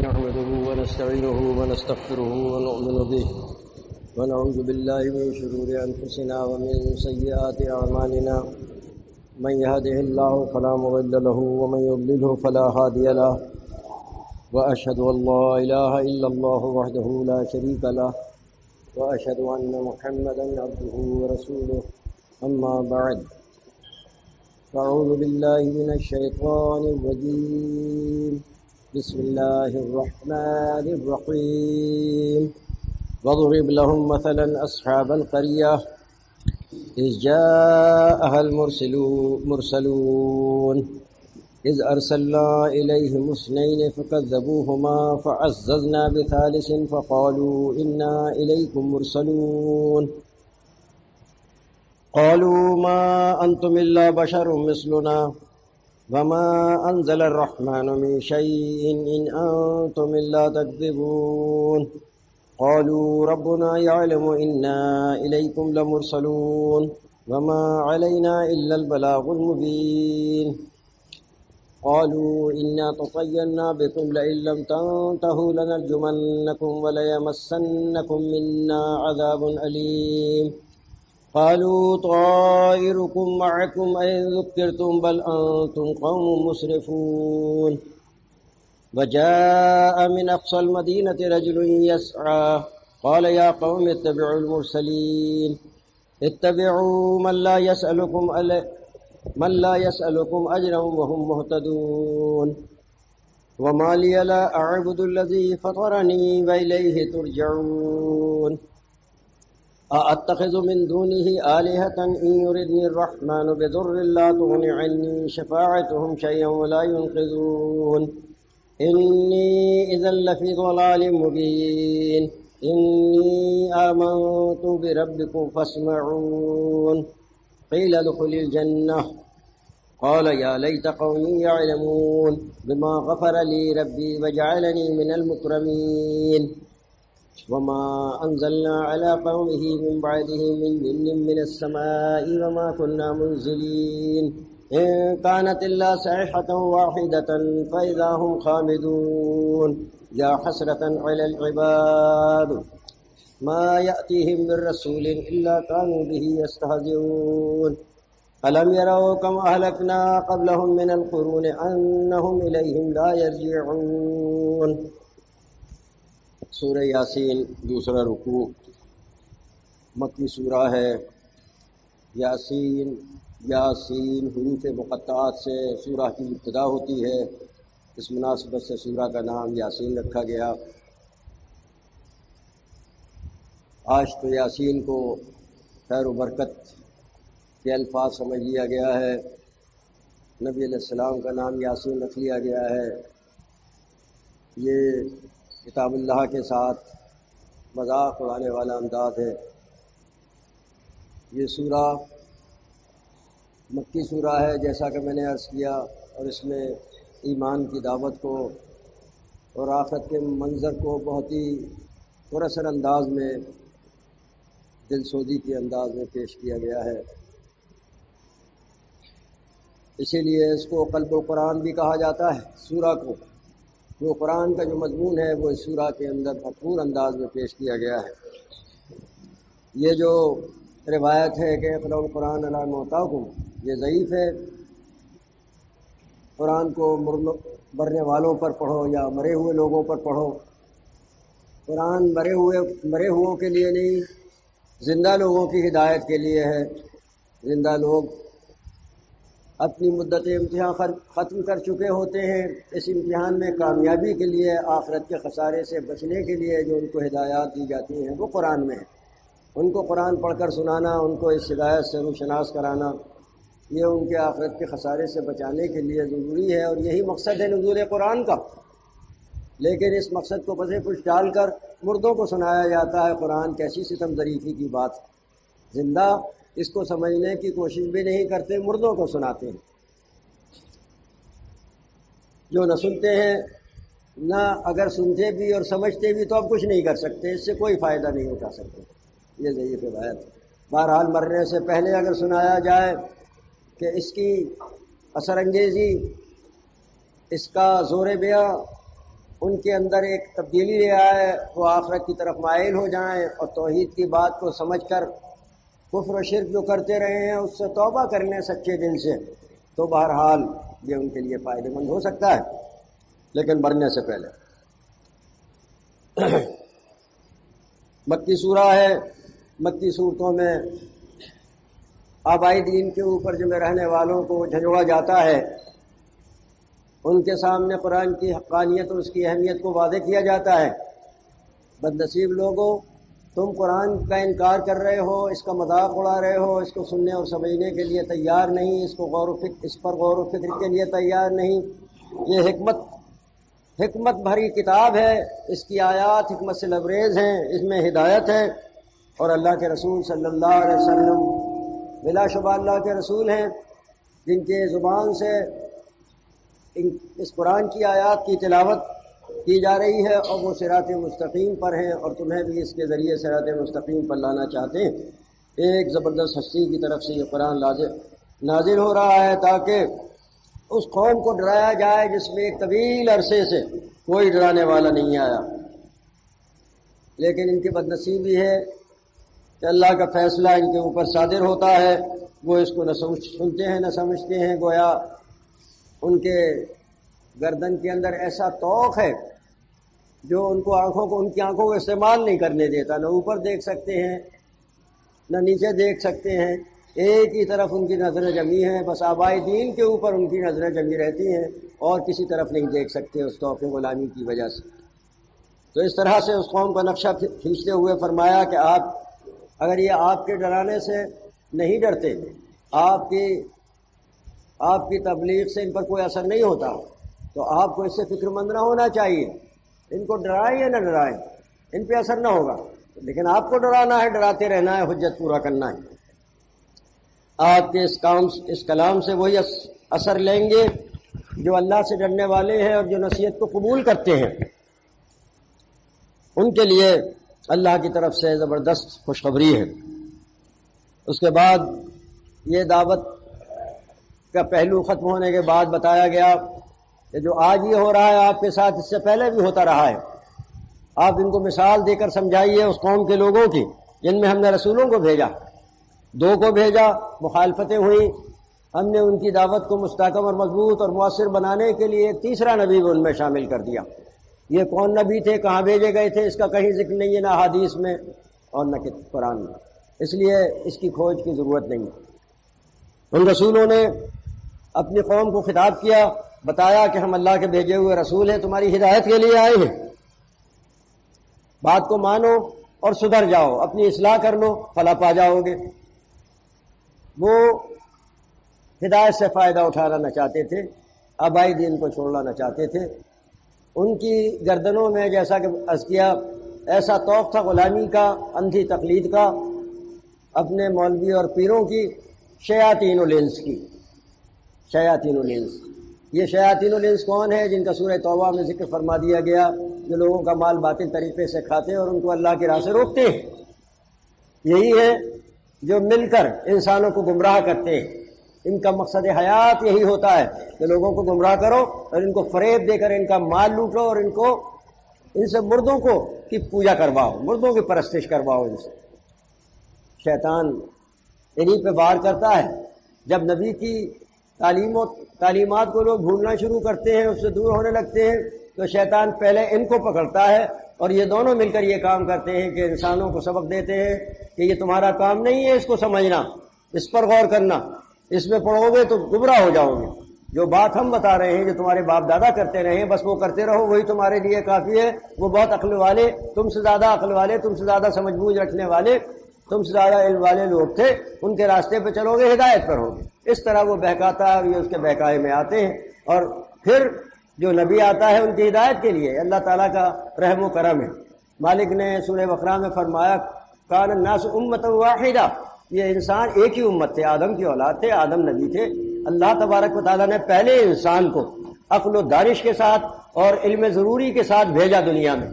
نحمده ونستعينه ونستغفره ونؤمن به ونعوذ بالله من شرور أنفسنا ومن سيئات أعمالنا من يهده الله فلا مضل له ومن يضلله فلا هادي له وأشهد أن لا إله إلا الله وحده لا شريك له وأشهد أن محمدا عبده ورسوله أما بعد أعوذ بالله من الشيطان الرجيم بسم الله الرحمن الرحيم واضرب لهم مثلا أصحاب القرية إذ جاءها المرسلون إذ أرسلنا إليهم اثنين فكذبوهما فعززنا بثالث فقالوا إنا إليكم مرسلون قالوا ما أنتم إلا بشر مثلنا وما أنزل الرحمن من شيء إن أنتم إلا تكذبون قالوا ربنا يعلم إنا إليكم لمرسلون وما علينا إلا البلاغ المبين قالوا إنا تطيرنا بكم لئن لم تنتهوا لنرجمنكم وليمسنكم منا عذاب أليم قالوا طائركم معكم أئن ذكرتم بل أنتم قوم مسرفون وجاء من أقصى المدينة رجل يسعى قال يا قوم اتبعوا المرسلين اتبعوا من لا يسألكم أجرا وهم مهتدون وما لي لا أعبد الذي فطرني وإليه ترجعون أأتخذ من دونه آلهة إن يردني الرحمن بضر لا تغن عني شفاعتهم شيئا ولا ينقذون إني إذا لفي ضلال مبين إني آمنت بربكم فاسمعون قيل ادخل الجنة قال يا ليت قومي يعلمون بما غفر لي ربي وجعلني من المكرمين وما أنزلنا على قومه من بعده من جن من السماء وما كنا منزلين إن كانت إلا صيحة واحدة فإذا هم خامدون يا حسرة على العباد ما يأتيهم من رسول إلا كانوا به يستهزئون ألم يروا كم أهلكنا قبلهم من القرون أنهم إليهم لا يرجعون۔ سورہ یاسین دوسرا رکوع مکی سورہ ہے۔ یاسین حروف مقطعات سے سورہ کی ابتدا ہوتی ہے، اس مناسبت سے سورہ کا نام یاسین رکھا گیا۔ آج تو یاسین کو خیر و برکت کے الفاظ سمجھ لیا گیا ہے، نبی علیہ السلام کا نام یاسین رکھ لیا گیا ہے۔ یہ کتاب اللہ کے ساتھ مذاق اڑانے والا انداز ہے۔ یہ سورہ مکی سورہ ہے جیسا کہ میں نے عرض کیا، اور اس میں ایمان کی دعوت کو اور آخرت کے منظر کو بہت ہی پراثر انداز میں، دل سوزی کے انداز میں پیش کیا گیا ہے۔ اسی لیے اس کو قلب القرآن بھی کہا جاتا ہے۔ سورہ کو جو قرآن کا جو مضمون ہے وہ اس سورہ کے اندر بھرپور انداز میں پیش کیا گیا ہے۔ یہ جو روایت ہے کہ اقرأوا القرآن علی موتاکم، یہ ضعیف ہے۔ قرآن کو مرنے والوں پر پڑھو یا مرے ہوئے لوگوں پر پڑھو۔ قرآن مرے ہوئوں کے لیے نہیں، زندہ لوگوں کی ہدایت کے لیے ہے۔ زندہ لوگ اپنی مدت امتحان ختم کر چکے ہوتے ہیں، اس امتحان میں کامیابی کے لیے، آخرت کے خسارے سے بچنے کے لیے جو ان کو ہدایات دی جاتی ہیں وہ قرآن میں ہے۔ ان کو قرآن پڑھ کر سنانا، ان کو اس ہدایت سے روشناس کرانا، یہ ان کے آخرت کے خسارے سے بچانے کے لیے ضروری ہے، اور یہی مقصد ہے نزول قرآن کا۔ لیکن اس مقصد کو پسے پش ڈال کر مردوں کو سنایا جاتا ہے قرآن، کیسی ستم ظریفی کی بات۔ زندہ اس کو سمجھنے کی کوشش بھی نہیں کرتے، مردوں کو سناتے ہیں۔ جو نہ سنتے ہیں، نہ اگر سنتے بھی اور سمجھتے بھی تو اب کچھ نہیں کر سکتے، اس سے کوئی فائدہ نہیں اٹھا سکتے۔ یہ ضعیف روایت ہے۔ بہرحال مرنے سے پہلے اگر سنایا جائے کہ اس کی اثر انگیزی، اس کا زور بیاں ان کے اندر ایک تبدیلی لے آئے، وہ آخرت کی طرف مائل ہو جائیں اور توحید کی بات کو سمجھ کر کفر و شرک جو کرتے رہے ہیں اس سے توبہ کر لیں سچے دل سے، تو بہرحال یہ ان کے لیے فائدہ مند ہو سکتا ہے، لیکن مرنے سے پہلے۔ مکی سورہ ہے، مکی صورتوں میں آبائی دین کے اوپر جو میں رہنے والوں کو جھنجھوڑا جاتا ہے، ان کے سامنے قرآن کی حقانیت اور اس کی اہمیت کو واضح کیا جاتا ہے۔ بد نصیب لوگوں، تم قرآن کا انکار کر رہے ہو، اس کا مذاق اڑا رہے ہو، اس کو سننے اور سمجھنے کے لیے تیار نہیں، اس پر غور و فکر کے لیے تیار نہیں۔ یہ حکمت بھری کتاب ہے، اس کی آیات حکمت سے لبریز ہیں، اس میں ہدایت ہے، اور اللہ کے رسول صلی اللہ علیہ وسلم بلا شبہ اللہ کے رسول ہیں، جن کے زبان سے اس قرآن کی آیات کی تلاوت کی جا رہی ہے، اور وہ صراط مستقیم پر ہیں، اور تمہیں بھی اس کے ذریعے صراط مستقیم پر لانا چاہتے ہیں۔ ایک زبردست ہستی کی طرف سے یہ قرآن نازل ہو رہا ہے تاکہ اس قوم کو ڈرایا جائے جس میں ایک طویل عرصے سے کوئی ڈرانے والا نہیں آیا۔ لیکن ان کی بدنصیبی ہے کہ اللہ کا فیصلہ ان کے اوپر صادر ہوتا ہے، وہ اس کو نہ سنتے ہیں نہ سمجھتے ہیں، گویا ان کے گردن کے اندر ایسا طوق ہے جو ان کی آنکھوں کو استعمال نہیں کرنے دیتا، نہ اوپر دیکھ سکتے ہیں نہ نیچے دیکھ سکتے ہیں، ایک ہی طرف ان کی نظریں جمی ہیں، بس آبائی دین کے اوپر ان کی نظریں جمی رہتی ہیں اور کسی طرف نہیں دیکھ سکتے اس طوق غلامی کی وجہ سے۔ تو اس طرح سے اس قوم کا نقشہ کھینچتے ہوئے فرمایا کہ اگر یہ آپ کے ڈرانے سے نہیں ڈرتے، آپ کی تبلیغ سے ان پر کوئی اثر نہیں ہوتا، تو آپ کو اس سے فکر مند نہ ہونا چاہیے۔ ان کو ڈرائیں یا نہ ڈرائیں، ان پہ اثر نہ ہوگا، لیکن آپ کو ڈرانا ہے، ڈراتے رہنا ہے، حجت پورا کرنا ہے۔ آپ کے اس کلام سے وہی اثر لیں گے جو اللہ سے ڈرنے والے ہیں اور جو نصیحت کو قبول کرتے ہیں، ان کے لیے اللہ کی طرف سے زبردست خوشخبری ہے۔ اس کے بعد یہ دعوت کا پہلو ختم ہونے کے بعد بتایا گیا کہ جو آج یہ ہو رہا ہے آپ کے ساتھ، اس سے پہلے بھی ہوتا رہا ہے۔ آپ ان کو مثال دے کر سمجھائیے اس قوم کے لوگوں کی جن میں ہم نے رسولوں کو بھیجا، 2 کو بھیجا، مخالفتیں ہوئیں، ہم نے ان کی دعوت کو مستحکم اور مضبوط اور مؤثر بنانے کے لیے ایک تیسرا نبی بھی ان میں شامل کر دیا۔ یہ کون نبی تھے، کہاں بھیجے گئے تھے، اس کا کہیں ذکر نہیں ہے، نہ حدیث میں اور نہ قرآن میں، اس لیے اس کی کھوج کی ضرورت نہیں ہے۔ ان رسولوں نے اپنی قوم کو خطاب کیا، بتایا کہ ہم اللہ کے بھیجے ہوئے رسول ہیں، تمہاری ہدایت کے لیے آئے ہیں، بات کو مانو اور سدھر جاؤ، اپنی اصلاح کر لو، فلاح پا جاؤ گے۔ وہ ہدایت سے فائدہ اٹھانا نہ چاہتے تھے، آبائی دین کو چھوڑنا نہ چاہتے تھے۔ ان کی گردنوں میں جیسا کہ عرض کیا ایسا طوق تھا غلامی کا، اندھی تقلید کا، اپنے مولوی اور پیروں کی، شیاطین الانس کی، شیاطین الانس۔ یہ شیاطین الانس کون ہے؟ جن کا سورہ توبہ میں ذکر فرما دیا گیا، جو لوگوں کا مال باطل طریقے سے کھاتے ہیں اور ان کو اللہ کی راہ سے روکتے ہیں۔ یہی ہے جو مل کر انسانوں کو گمراہ کرتے ہیں۔ ان کا مقصد حیات یہی ہوتا ہے کہ لوگوں کو گمراہ کرو اور ان کو فریب دے کر ان کا مال لوٹو اور ان سے مردوں کی پوجا کرواؤ، مردوں کی پرستش کرواؤ۔ ان سے شیطان انہی پہ وار کرتا ہے۔ جب نبی کی تعلیمات کو لوگ بھولنا شروع کرتے ہیں، اس سے دور ہونے لگتے ہیں، تو شیطان پہلے ان کو پکڑتا ہے، اور یہ دونوں مل کر یہ کام کرتے ہیں کہ انسانوں کو سبق دیتے ہیں کہ یہ تمہارا کام نہیں ہے اس کو سمجھنا، اس پر غور کرنا، اس میں پڑھو گے تو گمراہ ہو جاؤ گے۔ جو بات ہم بتا رہے ہیں، جو تمہارے باپ دادا کرتے رہے ہیں، بس وہ کرتے رہو، وہی تمہارے لیے کافی ہے۔ وہ بہت عقل والے، تم سے زیادہ عقل والے، تم سے زیادہ سمجھ بوجھ رکھنے والے، تم سے زیادہ علم والے لوگ تھے، ان کے راستے پہ چلو گے، ہدایت پر ہوگے۔ اس طرح وہ بہکاتا ہے، یہ اس کے بہکائے میں آتے ہیں، اور پھر جو نبی آتا ہے ان کی ہدایت کے لیے اللہ تعالیٰ کا رحم و کرم ہے۔ مالک نے سورہ بقرہ میں فرمایا کان الناس امۃ واحدہ، یہ انسان ایک ہی امت تھے، آدم کی اولاد تھے، آدم نبی تھے۔ اللہ تبارک و تعالیٰ نے پہلے انسان کو عقل و دانش کے ساتھ اور علم ضروری کے ساتھ بھیجا دنیا میں۔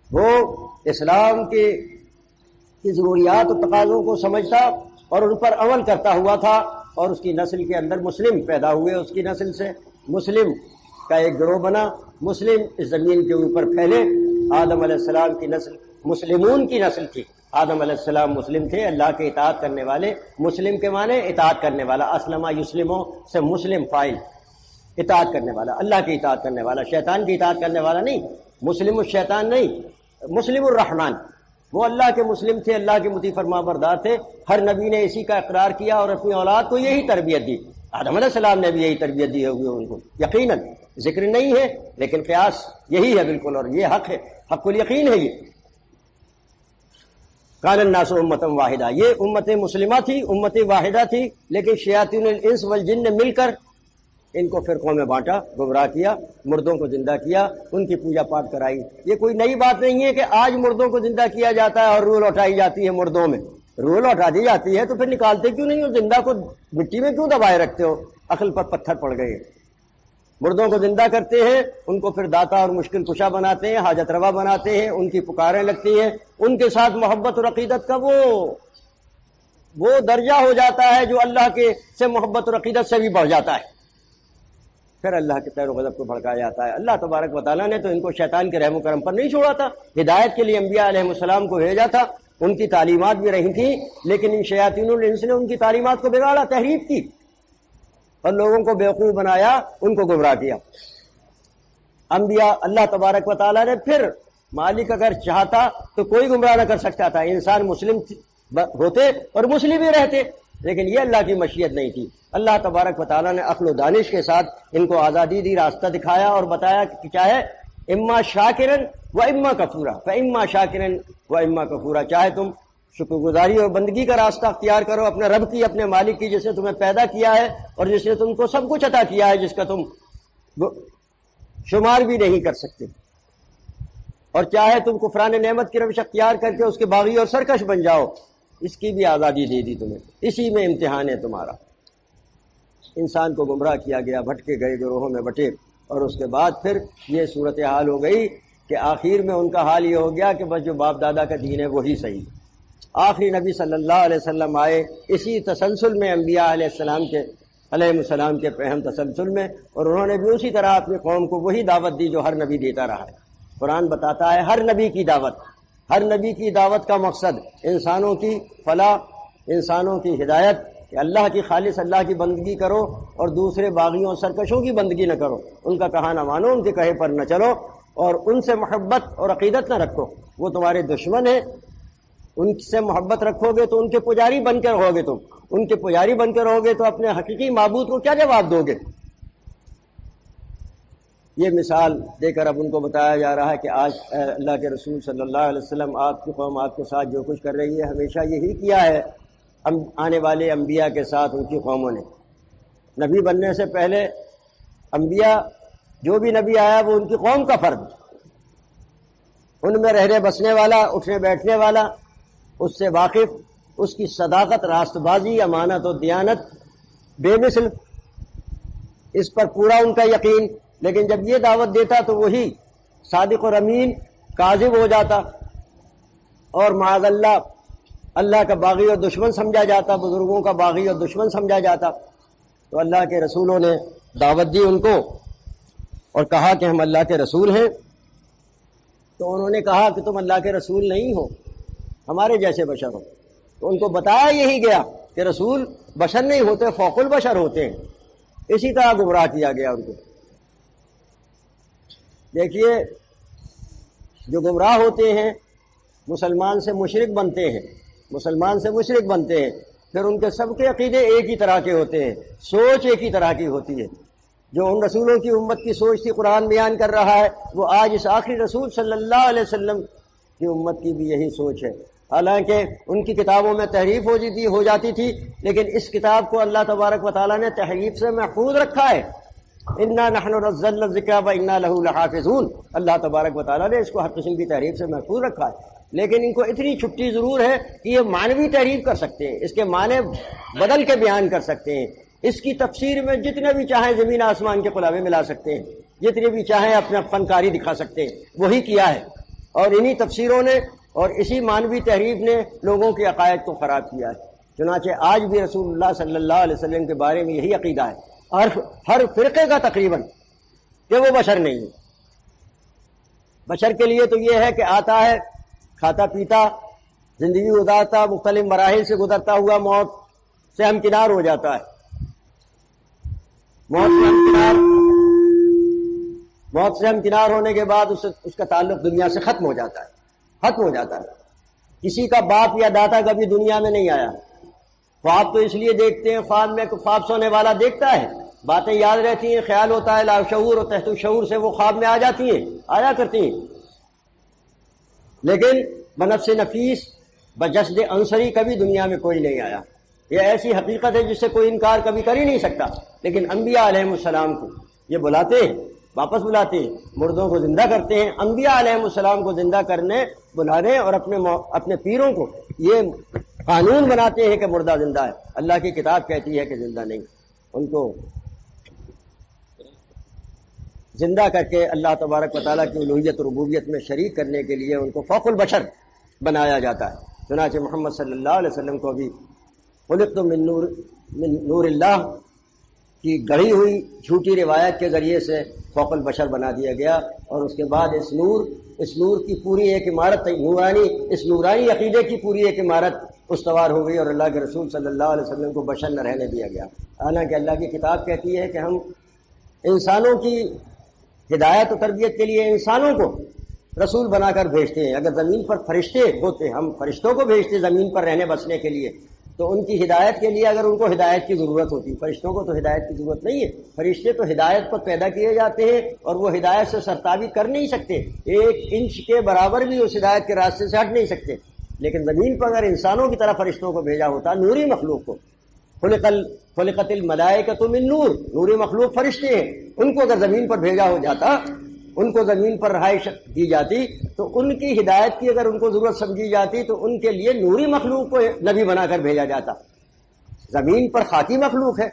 وہ اسلام کی ضروریات و تقاضوں کو سمجھتا اور ان پر عمل کرتا ہوا تھا، اور اس کی نسل کے اندر مسلم پیدا ہوئے، اس کی نسل سے مسلم کا ایک گروہ بنا، مسلم اس زمین کے اوپر پھیلے۔ آدم علیہ السلام کی نسل مسلمون کی نسل تھی۔ آدم علیہ السلام مسلم تھے، اللہ کے اطاعت کرنے والے۔ مسلم کے معنی اطاعت کرنے والا، اسلمہ یسلموں سے مسلم فاعل، اطاعت کرنے والا، اللہ کی اطاعت کرنے والا، شیطان کی اطاعت کرنے والا نہیں۔ مسلم الشیطان نہیں، مسلم الرحمن، وہ اللہ کے مسلم تھے، اللہ کے مطیع فرما بردار تھے۔ ہر نبی نے اسی کا اقرار کیا اور اپنی اولاد کو یہی تربیت دی۔ آدم علیہ السلام نے بھی یہی تربیت دی ہوگی ان کو، یقیناً ذکر نہیں ہے لیکن قیاس یہی ہے بالکل، اور یہ حق ہے، حق الیقین ہے۔ یہ قال الناس امۃ واحدہ، یہ امت مسلمہ تھی، امت واحدہ تھی، لیکن شیاطین الانس والجن نے مل کر ان کو فرقوں میں بانٹا، گمراہ کیا، مردوں کو زندہ کیا، ان کی پوجا پاٹ کرائی۔ یہ کوئی نئی بات نہیں ہے کہ آج مردوں کو زندہ کیا جاتا ہے اور روح لوٹائی جاتی ہے مردوں میں، روح لوٹا دی جاتی ہے تو پھر نکالتے کیوں نہیں ہو؟ زندہ کو مٹی میں کیوں دبائے رکھتے ہو؟ عقل پر پتھر پڑ گئے۔ مردوں کو زندہ کرتے ہیں، ان کو پھر داتا اور مشکل کشا بناتے ہیں، حاجت روا بناتے ہیں، ان کی پکاریں لگتی ہیں، ان کے ساتھ محبت اور عقیدت کا وہ درجہ ہو جاتا ہے جو اللہ کے سے محبت اور عقیدت سے بھی بڑھ جاتا ہے، پھر اللہ کے خیر و غضب کو بھڑکایا جاتا ہے۔ اللہ تبارک و تعالیٰ نے تو ان کو شیطان کے رحم و کرم پر نہیں چھوڑا تھا، ہدایت کے لیے انبیاء علیہ السلام کو بھیجا تھا، ان کی تعلیمات بھی رہی تھیں، لیکن ان شیاطین الانس نے ان کی تعلیمات کو بگاڑا، تحریف کی اور لوگوں کو بیوقوف بنایا، ان کو گمراہ کیا۔ انبیاء اللہ تبارک و تعالیٰ نے پھر مالک اگر چاہتا تو کوئی گمراہ نہ کر سکتا تھا، انسان مسلم ہوتے اور مسلم ہی رہتے، لیکن یہ اللہ کی مشیت نہیں تھی۔ اللہ تبارک و تعالیٰ نے عقل و دانش کے ساتھ ان کو آزادی دی، راستہ دکھایا اور بتایا کہ چاہے اما شاکرن و اما کفورا، فاما شاکرن و اما کفورا، چاہے تم شکر گزاری اور بندگی کا راستہ اختیار کرو اپنے رب کی، اپنے مالک کی، جس نے تمہیں پیدا کیا ہے اور جس نے تم کو سب کچھ عطا کیا ہے جس کا تم شمار بھی نہیں کر سکتے، اور چاہے تم کفران نعمت کی روش اختیار کر کے اس کے باغی اور سرکش بن جاؤ، اس کی بھی آزادی دے دی تمہیں، اسی میں امتحان ہے تمہارا۔ انسان کو گمراہ کیا گیا، بھٹکے گئے، گروہوں میں بٹے، اور اس کے بعد پھر یہ صورتحال ہو گئی کہ آخر میں ان کا حال یہ ہو گیا کہ بس جو باپ دادا کا دین ہے وہی صحیح۔ آخری نبی صلی اللہ علیہ وسلم آئے اسی تسلسل میں، انبیاء علیہ السلام کے اہم تسلسل میں، اور انہوں نے بھی اسی طرح اپنی قوم کو وہی دعوت دی جو ہر نبی دیتا رہا ہے۔ قرآن بتاتا ہے ہر نبی کی دعوت، ہر نبی کی دعوت کا مقصد انسانوں کی فلاح، انسانوں کی ہدایت، کہ اللہ کی خالص اللہ کی بندگی کرو اور دوسرے باغیوں اور سرکشوں کی بندگی نہ کرو، ان کا کہا نہ مانو، ان کے کہے پر نہ چلو، اور ان سے محبت اور عقیدت نہ رکھو، وہ تمہارے دشمن ہیں، ان سے محبت رکھو گے تو ان کے پجاری بن کے رہو گے، تم ان کے پجاری بن کے رہو گے تو اپنے حقیقی معبود کو کیا جواب دو گے؟ یہ مثال دے کر اب ان کو بتایا جا رہا ہے کہ آج اللہ کے رسول صلی اللہ علیہ وسلم، آپ کی قوم آپ کے ساتھ جو کچھ کر رہی ہے ہمیشہ یہی کیا ہے آنے والے انبیاء کے ساتھ ان کی قوموں نے۔ نبی بننے سے پہلے انبیاء، جو بھی نبی آیا وہ ان کی قوم کا فرد، ان میں رہنے بسنے والا، اٹھنے بیٹھنے والا، اس سے واقف، اس کی صداقت، راست بازی، امانت و دیانت بے مثل، اس پر پورا ان کا یقین۔ لیکن جب یہ دعوت دیتا تو وہی صادق اور امین کاذب ہو جاتا اور معاذ اللہ اللہ کا باغی اور دشمن سمجھا جاتا، بزرگوں کا باغی اور دشمن سمجھا جاتا۔ تو اللہ کے رسولوں نے دعوت دی ان کو اور کہا کہ ہم اللہ کے رسول ہیں، تو انہوں نے کہا کہ تم اللہ کے رسول نہیں ہو، ہمارے جیسے بشر ہو۔ تو ان کو بتایا یہی گیا کہ رسول بشر نہیں ہوتے، فوق البشر ہوتے ہیں۔ اسی طرح گمراہ کیا گیا ان کو۔ دیکھیے، جو گمراہ ہوتے ہیں مسلمان سے مشرک بنتے ہیں، مسلمان سے مشرک بنتے ہیں، پھر ان کے سب کے عقیدے ایک ہی طرح کے ہوتے ہیں، سوچ ایک ہی طرح کی ہوتی ہے۔ جو ان رسولوں کی امت کی سوچ تھی قرآن بیان کر رہا ہے، وہ آج اس آخری رسول صلی اللہ علیہ وسلم کی امت کی بھی یہی سوچ ہے۔ حالانکہ ان کی کتابوں میں تحریف ہو جاتی تھی، لیکن اس کتاب کو اللہ تبارک و تعالیٰ نے تحریف سے محفوظ رکھا ہے۔ انا نحن نزلنا الذکر وانا لہ لحافظون، اللہ تبارک و تعالیٰ نے اس کو ہر قسم کی تحریف سے محفوظ رکھا ہے۔ لیکن ان کو اتنی چھٹی ضرور ہے کہ یہ معنوی تحریف کر سکتے ہیں، اس کے معنی بدل کے بیان کر سکتے ہیں، اس کی تفسیر میں جتنے بھی چاہیں زمین آسمان کے قلابے ملا سکتے ہیں، جتنے بھی چاہیں اپنا فنکاری دکھا سکتے ہیں، وہی کیا ہے۔ اور انہی تفسیروں نے اور اسی معنوی تحریف نے لوگوں کے عقائد کو خراب کیا ہے۔ چنانچہ آج بھی رسول اللہ صلی اللہ علیہ وسلم کے بارے میں یہی عقیدہ ہے، اور ہر فرقے کا تقریباً کہ وہ بشر نہیں ہے۔ بشر کے لیے تو یہ ہے کہ آتا ہے، کھاتا پیتا، زندگی گزارتا، مختلف مراحل سے گزرتا ہوا موت سے ہمکنار ہو جاتا ہے۔ موت سے ہمکنار ہونے کے بعد اس کا تعلق دنیا سے ختم ہو جاتا ہے۔ کسی کا باپ یا دادا کبھی دنیا میں نہیں آیا۔ خواب تو اس لیے دیکھتے ہیں، خواب میں خواب سونے والا دیکھتا ہے، باتیں یاد رہتی ہیں، خیال ہوتا ہے، لاشعور اور تحت الشعور سے وہ خواب میں آیا کرتی ہیں، لیکن بنفس نفیس بجسد عنصری کبھی دنیا میں کوئی نہیں آیا۔ یہ ایسی حقیقت ہے جس سے کوئی انکار کبھی کر ہی نہیں سکتا۔ لیکن انبیاء علیہ السلام کو یہ بلاتے ہیں، واپس بلاتے ہیں، مردوں کو زندہ کرتے ہیں۔ انبیاء علیہ السلام کو زندہ کرنے بلانے اور اپنے پیروں کو یہ قانون بناتے ہیں کہ مردہ زندہ ہے۔ اللہ کی کتاب کہتی ہے کہ زندہ نہیں۔ ان کو زندہ کر کے اللہ تبارک و تعالیٰ کی الوہیت و ربوبیت میں شریک کرنے کے لیے ان کو فوق البشر بنایا جاتا ہے۔ چنانچہ محمد صلی اللہ علیہ وسلم کو بھی خلقت من نور اللہ کی گڑھی ہوئی جھوٹی روایت کے ذریعے سے فوق البشر بنا دیا گیا، اور اس کے بعد اس نور کی پوری ایک عمارت نورانی عقیدے کی پوری ایک عمارت استوار ہو گئی، اور اللہ کے رسول صلی اللہ علیہ وسلم کو بشر نہ رہنے دیا گیا۔ حالانکہ اللہ کی کتاب کہتی ہے کہ ہم انسانوں کی ہدایت و تربیت کے لیے انسانوں کو رسول بنا کر بھیجتے ہیں۔ اگر زمین پر فرشتے ہوتے، ہم فرشتوں کو بھیجتے زمین پر رہنے بسنے کے لیے، تو ان کی ہدایت کے لیے اگر ان کو ہدایت کی ضرورت ہوتی، فرشتوں کو تو ہدایت کی ضرورت نہیں ہے۔ فرشتے تو ہدایت پر پیدا کیے جاتے ہیں اور وہ ہدایت سے سرتابی کر نہیں سکتے، 1 انچ کے برابر بھی اس ہدایت کے راستے سے ہٹ نہیں سکتے۔ لیکن زمین پر اگر انسانوں کی طرح فرشتوں کو بھیجا ہوتا، نوری مخلوق کو، خلقت الملائکۃ من نور، نوری مخلوق فرشتے ہیں، ان کو اگر زمین پر بھیجا ہو جاتا، ان کو زمین پر رہائش دی جاتی، تو ان کی ہدایت کی اگر ان کو ضرورت سمجھی جاتی تو ان کے لیے نوری مخلوق کو نبی بنا کر بھیجا جاتا۔ زمین پر خاکی مخلوق ہے،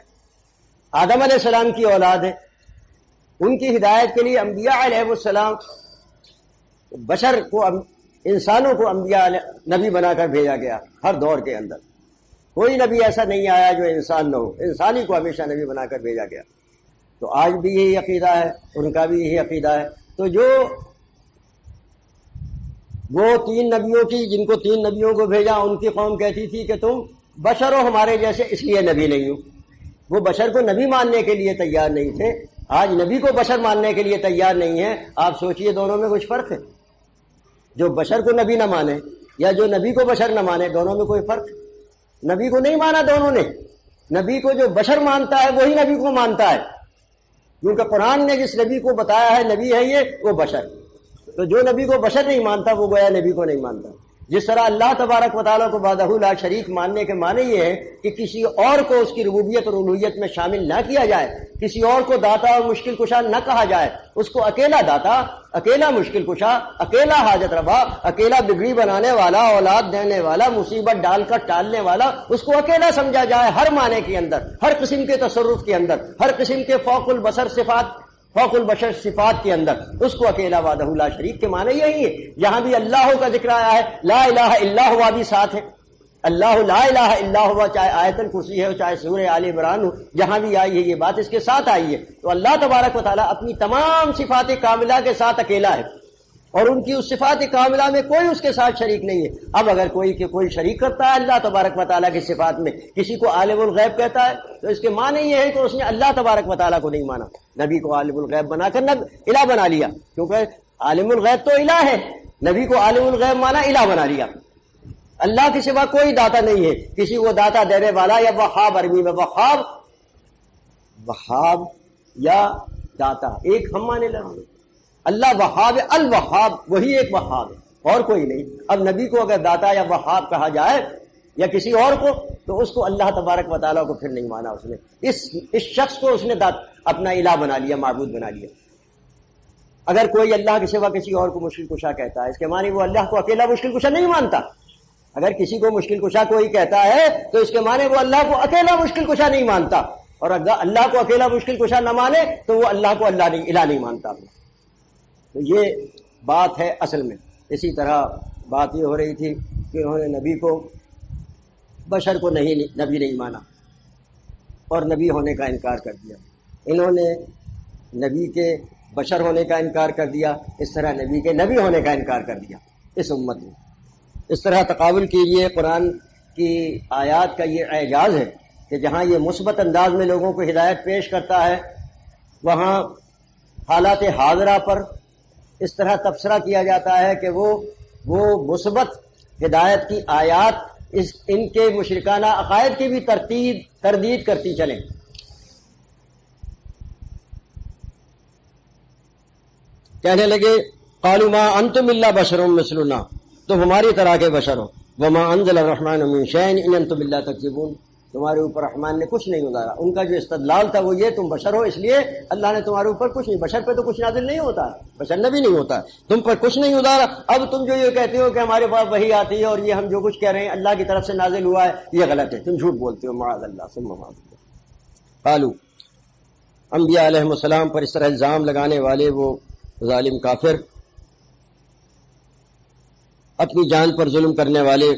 آدم علیہ السلام کی اولاد ہے، ان کی ہدایت کے لیے انبیاء علیہ السلام بشر کو، انسانوں کو انبیاء نبی بنا کر بھیجا گیا۔ ہر دور کے اندر کوئی نبی ایسا نہیں آیا جو انسان نہ ہو، انسانی کو ہمیشہ نبی بنا کر بھیجا گیا۔ تو آج بھی یہی عقیدہ ہے، ان کا بھی یہی عقیدہ ہے۔ تو جو وہ 3 نبیوں کی، جن کو 3 نبیوں کو بھیجا، ان کی قوم کہتی تھی کہ تم بشر ہو ہمارے جیسے، اس لیے نبی نہیں ہو۔ وہ بشر کو نبی ماننے کے لیے تیار نہیں تھے، آج نبی کو بشر ماننے کے لیے تیار نہیں ہے۔ آپ سوچئے دونوں میں کچھ فرق ہے؟ جو بشر کو نبی نہ مانے یا جو نبی کو بشر نہ مانے، دونوں میں کوئی فرق؟ نبی کو نہیں مانا دونوں نے۔ نبی کو جو بشر مانتا ہے وہی نبی کو مانتا ہے، کیونکہ قرآن نے جس نبی کو بتایا ہے نبی ہے یہ، وہ بشر۔ تو جو نبی کو بشر نہیں مانتا وہ گویا نبی کو نہیں مانتا۔ جس طرح اللہ تبارک و تعالیٰ کو وحدہ لا شریک ماننے کے معنی یہ ہے کہ کسی اور کو اس کی ربوبیت اور الوہیت میں شامل نہ کیا جائے، کسی اور کو داتا اور مشکل کشا نہ کہا جائے، اس کو اکیلا داتا، اکیلا مشکل کشا، اکیلا حاجت روا، اکیلا بگڑی بنانے والا، اولاد دینے والا، مصیبت ڈال کر ٹالنے والا، اس کو اکیلا سمجھا جائے ہر معنی کے اندر، ہر قسم کے تصرف کے اندر، ہر قسم کے فوق البشر صفات کے اندر، اس کو اکیلا وحدہ لا شریک کے معنی یہی ہے۔ یہاں بھی اللہ کا ذکر آیا ہے، لا الہ الا ہوا بھی ساتھ ہے، اللہ لا الہ الا ہوا، چاہے آیت الکرسی ہے چاہے سورہ آل عمران ہو، جہاں بھی آئی ہے یہ بات اس کے ساتھ آئی ہے۔ تو اللہ تبارک و تعالیٰ اپنی تمام صفات کاملہ کے ساتھ اکیلا ہے، اور ان کی اس صفات کاملہ میں کوئی اس کے ساتھ شریک نہیں ہے۔ اب اگر کوئی شریک کرتا ہے اللہ تبارک و تعالیٰ کی صفات میں، کسی کو عالم الغیب کہتا ہے، تو اس کے معنی یہ ہے کہ اس نے اللہ تبارک و تعالیٰ کو نہیں مانا، نبی کو عالم الغیب بنا کر الہ بنا لیا، کیونکہ عالم الغیب تو الہ ہے، نبی کو عالم الغیب مانا، الہ بنا لیا۔ اللہ کے سوا کوئی داتا نہیں ہے، کسی کو داتا دینے والا، یا وہاب، عربی میں وہاب یا داتا ایک ہم مانے لگے، اللہ وہاب، الوہاب، وہی ایک وہاب ہے اور کوئی نہیں۔ اب نبی کو اگر داتا یا وہاب کہا جائے یا کسی اور کو، تو اس کو اللہ تبارک و تعالیٰ کو پھر نہیں مانا اس نے، اس شخص کو اس نے اپنا الہ بنا لیا، معبود بنا لیا۔ اگر کوئی اللہ کے سوا کسی اور کو مشکل کشا کہتا ہے، اس کے معنی وہ اللہ کو اکیلا مشکل کشا نہیں مانتا۔ اگر کسی کو مشکل کشا کوئی کہتا ہے تو اس کے معنی وہ اللہ کو اکیلا مشکل کشا نہیں مانتا، اور اگر اللہ کو اکیلا مشکل کشا نہ مانے تو وہ اللہ کو الہ نہیں مانتا۔ تو یہ بات ہے اصل میں۔ اسی طرح بات یہ ہو رہی تھی کہ انہوں نے نبی کو، بشر کو نبی نہیں مانا اور نبی ہونے کا انکار کر دیا۔ انہوں نے نبی کے بشر ہونے کا انکار کر دیا، اس طرح نبی کے نبی ہونے کا انکار کر دیا اس امت نے۔ اس طرح تقابل کیجیے، قرآن کی آیات کا یہ اعجاز ہے کہ جہاں یہ مثبت انداز میں لوگوں کو ہدایت پیش کرتا ہے، وہاں حالات حاضرہ پر اس طرح تبصرہ کیا جاتا ہے کہ وہ مثبت ہدایت کی آیات ان کے مشرکانہ عقائد کی بھی تردید کرتی چلیں۔ کہنے لگے قالوا ما انتم الا بشر مثلنا، تم ہماری طرح کے بشر ہو، وما انزل الرحمن من شيء ان انتم الا تكذبون، تمہارے اوپر رحمان نے کچھ نہیں اتارا۔ ان کا جو استدلال تھا وہ یہ تم بشر ہو اس لیے اللہ نے تمہارے اوپر کچھ نہیں، بشر پہ تو کچھ نازل نہیں ہوتا، بشر نبی نہیں ہوتا، تم پر کچھ نہیں اتارا۔ اب تم جو یہ کہتے ہو کہ ہمارے پاس وحی آتی ہے اور یہ ہم جو کچھ کہہ رہے ہیں اللہ کی طرف سے نازل ہوا ہے، یہ غلط ہے، تم جھوٹ بولتے ہو، معاذ اللہ ثم معاذ اللہ۔ قالوا، انبیاء علیہ السلام پر اس طرح الزام لگانے والے وہ ظالم کافر، اپنی جان پر ظلم کرنے والے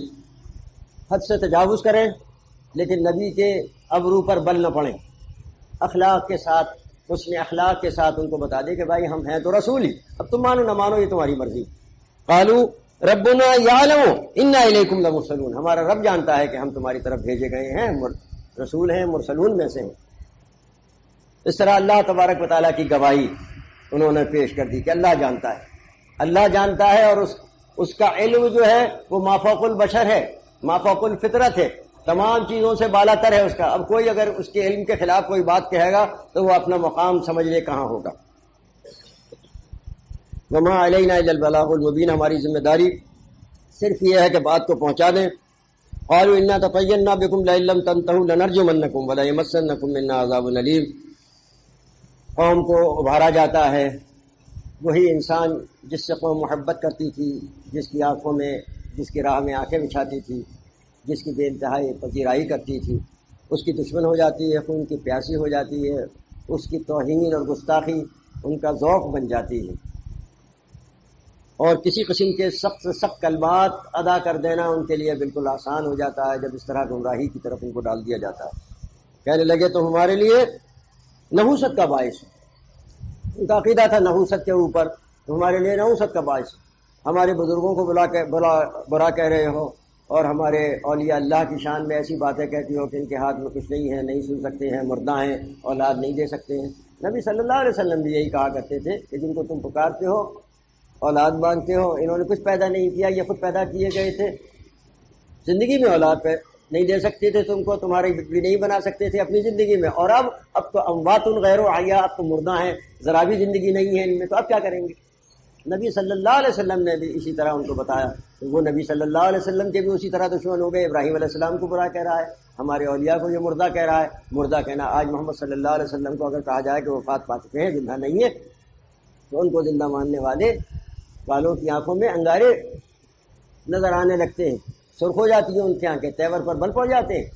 حد سے تجاوز کریں لیکن نبی کے ابرو پر بل نہ پڑیں، اخلاق کے ساتھ، حسن اخلاق کے ساتھ ان کو بتا دے کہ بھائی ہم ہیں تو رسول ہی، اب تم مانو نہ مانو یہ تمہاری مرضی۔ قالوا ربنا یعلم انا الیکم لمرسلون، ہمارا رب جانتا ہے کہ ہم تمہاری طرف بھیجے گئے ہیں، رسول ہیں، مرسلون میں سے ہیں۔ اس طرح اللہ تبارک و تعالیٰ کی گواہی انہوں نے پیش کر دی کہ اللہ جانتا ہے، اللہ جانتا ہے، اور اس کا علم جو ہے وہ ما فوق البشر ہے، ما فوق الفطرت ہے، تمام چیزوں سے بالا تر ہے اس کا۔ اب کوئی اگر اس کے علم کے خلاف کوئی بات کہے گا تو وہ اپنا مقام سمجھ لے کہاں ہوگا۔ وما علینا الا البلاغ المبین، ہماری ذمہ داری صرف یہ ہے کہ بات کو پہنچا دیں۔ قالوا انا تطیرنا بکم لئن لم تنتهوا لنرجمنکم وليمسنکم منا عذاب الیم، قوم کو ابھارا جاتا ہے، وہی انسان جس سے قوم محبت کرتی تھی، جس کی آنکھوں میں، جس کی راہ میں آنکھیں بچھاتی تھی، جس کی بے انتہائی پذیرائی کرتی تھی، اس کی دشمن ہو جاتی ہے، خون کی پیاسی ہو جاتی ہے، اس کی توہین اور گستاخی ان کا ذوق بن جاتی ہے، اور کسی قسم کے سخت سے سخت کلمات ادا کر دینا ان کے لیے بالکل آسان ہو جاتا ہے جب اس طرح گمراہی کی طرف ان کو ڈال دیا جاتا ہے۔ کہنے لگے تو ہمارے لیے نحوست کا باعث، ان کا عقیدہ تھا نحوست کے اوپر، تو ہمارے لیے نحوست کا باعث، ہمارے بزرگوں کو برا کہہ رہے ہو، اور ہمارے اولیاء اللہ کی شان میں ایسی باتیں کہتی ہو کہ ان کے ہاتھ میں کچھ نہیں ہے، نہیں سن سکتے ہیں، مردہ ہیں، اولاد نہیں دے سکتے ہیں۔ نبی صلی اللہ علیہ وسلم بھی یہی کہا کرتے تھے کہ جن کو تم پکارتے ہو، اولاد مانگتے ہو، انہوں نے کچھ پیدا نہیں کیا، یہ خود پیدا کیے گئے تھے، زندگی میں اولاد پہ نہیں دے سکتے تھے تم کو، تمہارے بھی نہیں بنا سکتے تھے اپنی زندگی میں، اور اب تو اموات غیر احیاء، اب تو مردہ ہیں، ذرا بھی زندگی نہیں ہے ان میں، تو اب کیا کریں گے؟ نبی صلی اللہ علیہ وسلم نے بھی اسی طرح ان کو بتایا، تو وہ نبی صلی اللہ علیہ وسلم کے بھی اسی طرح دشمن ہو گئے۔ ابراہیم علیہ السلام کو برا کہہ رہا ہے، ہمارے اولیاء کو یہ مردہ کہہ رہا ہے۔ مردہ کہنا آج محمد صلی اللہ علیہ وسلم کو اگر کہا جائے کہ وفات پا چکے ہیں، زندہ نہیں ہے، تو ان کو زندہ ماننے والوں کی آنکھوں میں انگارے نظر آنے لگتے ہیں، سرخ ہو جاتی ہیں ان کی آنکھیں، تیور پر بل پڑ جاتے ہیں۔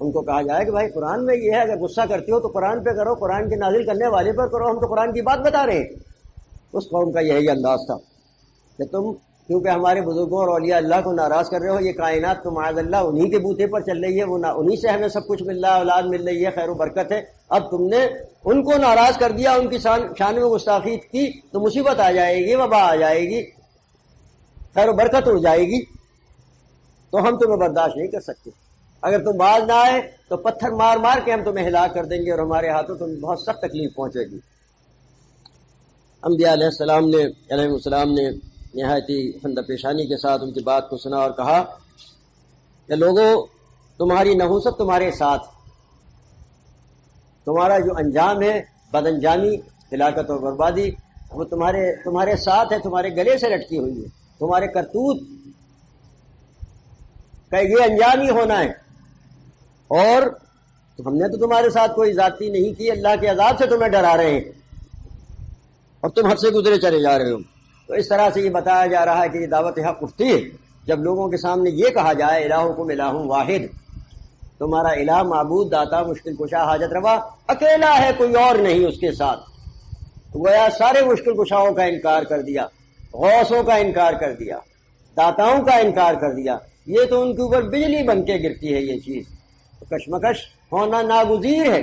ان کو کہا جائے کہ بھائی قرآن میں یہ ہے، اگر غصہ کرتے ہو تو قرآن پہ کرو، قرآن کے نازل کرنے والے پر کرو، ہم تو قرآن کی بات بتا رہے ہیں۔ اس قوم کا یہی انداز تھا کہ تم کیونکہ ہمارے بزرگوں اور اولیاء اللہ کو ناراض کر رہے ہو، یہ کائنات تو معاذ اللہ انہی کے بوتے پر چل رہی ہے، وہ انہی سے ہمیں سب کچھ مل رہا ہے، اولاد مل رہی ہے، خیر و برکت ہے، اب تم نے ان کو ناراض کر دیا، ان کی شان میں گستاخی کی تو مصیبت آ جائے گی، وبا آ جائے گی، خیر و برکت اڑ جائے گی، تو ہم تمہیں برداشت نہیں کر سکتے۔ اگر تم باز نہ آئے تو پتھر مار مار کے ہم تمہیں ہلاک کر دیں گے، اور ہمارے ہاتھوں تمہیں بہت سخت تکلیف پہنچے گی۔ انبیاء علیہ السلام نے نہایت خندہ پیشانی کے ساتھ ان کی بات کو سنا اور کہا کہ لوگوں، تمہاری نحوست تمہارے ساتھ، تمہارا جو انجام ہے بد انجامی، ہلاکت اور بربادی، وہ تمہارے ساتھ ہے، تمہارے گلے سے لٹکی ہوئی ہے، تمہارے کرتوت کا یہ انجام ہی ہونا ہے، اور ہم نے تو تمہارے ساتھ کوئی زیادتی نہیں کی، اللہ کے عذاب سے تمہیں ڈرا رہے ہیں اور تم حد سے گزرے چلے جا رہے ہو۔ تو اس طرح سے یہ بتایا جا رہا ہے کہ یہ دعوت حق اٹھتی ہے جب لوگوں کے سامنے یہ کہا جائے الہکم الہ واحد، تمہارا الہ، معبود، داتا، مشکل کشا، حاجت روا اکیلا ہے، کوئی اور نہیں اس کے ساتھ۔ گویا سارے مشکل کشاؤں کا انکار کر دیا، غوثوں کا انکار کر دیا، داتاؤں کا انکار کر دیا، یہ تو ان کے اوپر بجلی بن کے گرتی ہے یہ چیز، کشمکش ہونا ناگزیر ہے۔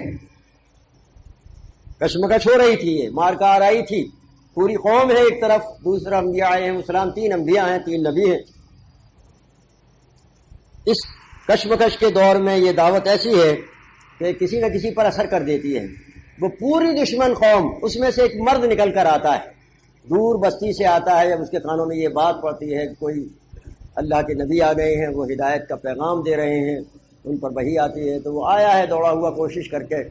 کشمکش ہو رہی تھی، یہ مار کار آئی تھی، پوری قوم ہے ایک طرف، دوسرا انبیاء علیہ السلام، 3 انبیاء ہیں، 3 نبی ہیں۔ اس کشمکش کے دور میں یہ دعوت ایسی ہے کہ کسی نہ کسی پر اثر کر دیتی ہے۔ وہ پوری دشمن قوم، اس میں سے ایک مرد نکل کر آتا ہے، دور بستی سے آتا ہے، جب اس کے کانوں میں یہ بات پڑتی ہے کہ کوئی اللہ کے نبی آ گئے ہیں، وہ ہدایت کا پیغام دے رہے ہیں، ان پر وحی آتی ہے، تو وہ آیا ہے دوڑا ہوا کوشش کر کے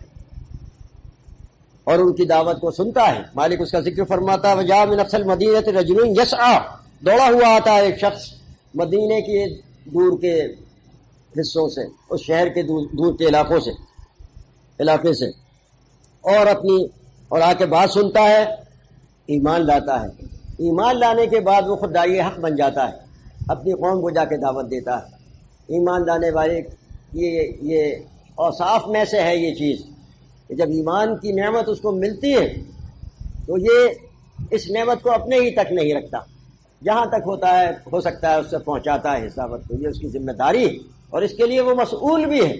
اور ان کی دعوت کو سنتا ہے۔ مالک اس کا ذکر فرماتا ہے وجاء من اقصى المدینۃ رجل یسعى، دوڑا ہوا آتا ہے ایک شخص مدینے کے دور کے حصوں سے، اس شہر کے دور کے علاقے سے، اور آ کے بات سنتا ہے، ایمان لاتا ہے۔ ایمان لانے کے بعد وہ خود داعی حق بن جاتا ہے، اپنی قوم کو جا کے دعوت دیتا ہے۔ ایمان لانے والے یہ اوصاف میں سے ہے یہ چیز کہ جب ایمان کی نعمت اس کو ملتی ہے تو یہ اس نعمت کو اپنے ہی تک نہیں رکھتا، جہاں تک ہو سکتا ہے اس سے پہنچاتا ہے اس دعوت کو۔ یہ اس کی ذمہ داری ہے اور اس کے لیے وہ مسئول بھی ہے۔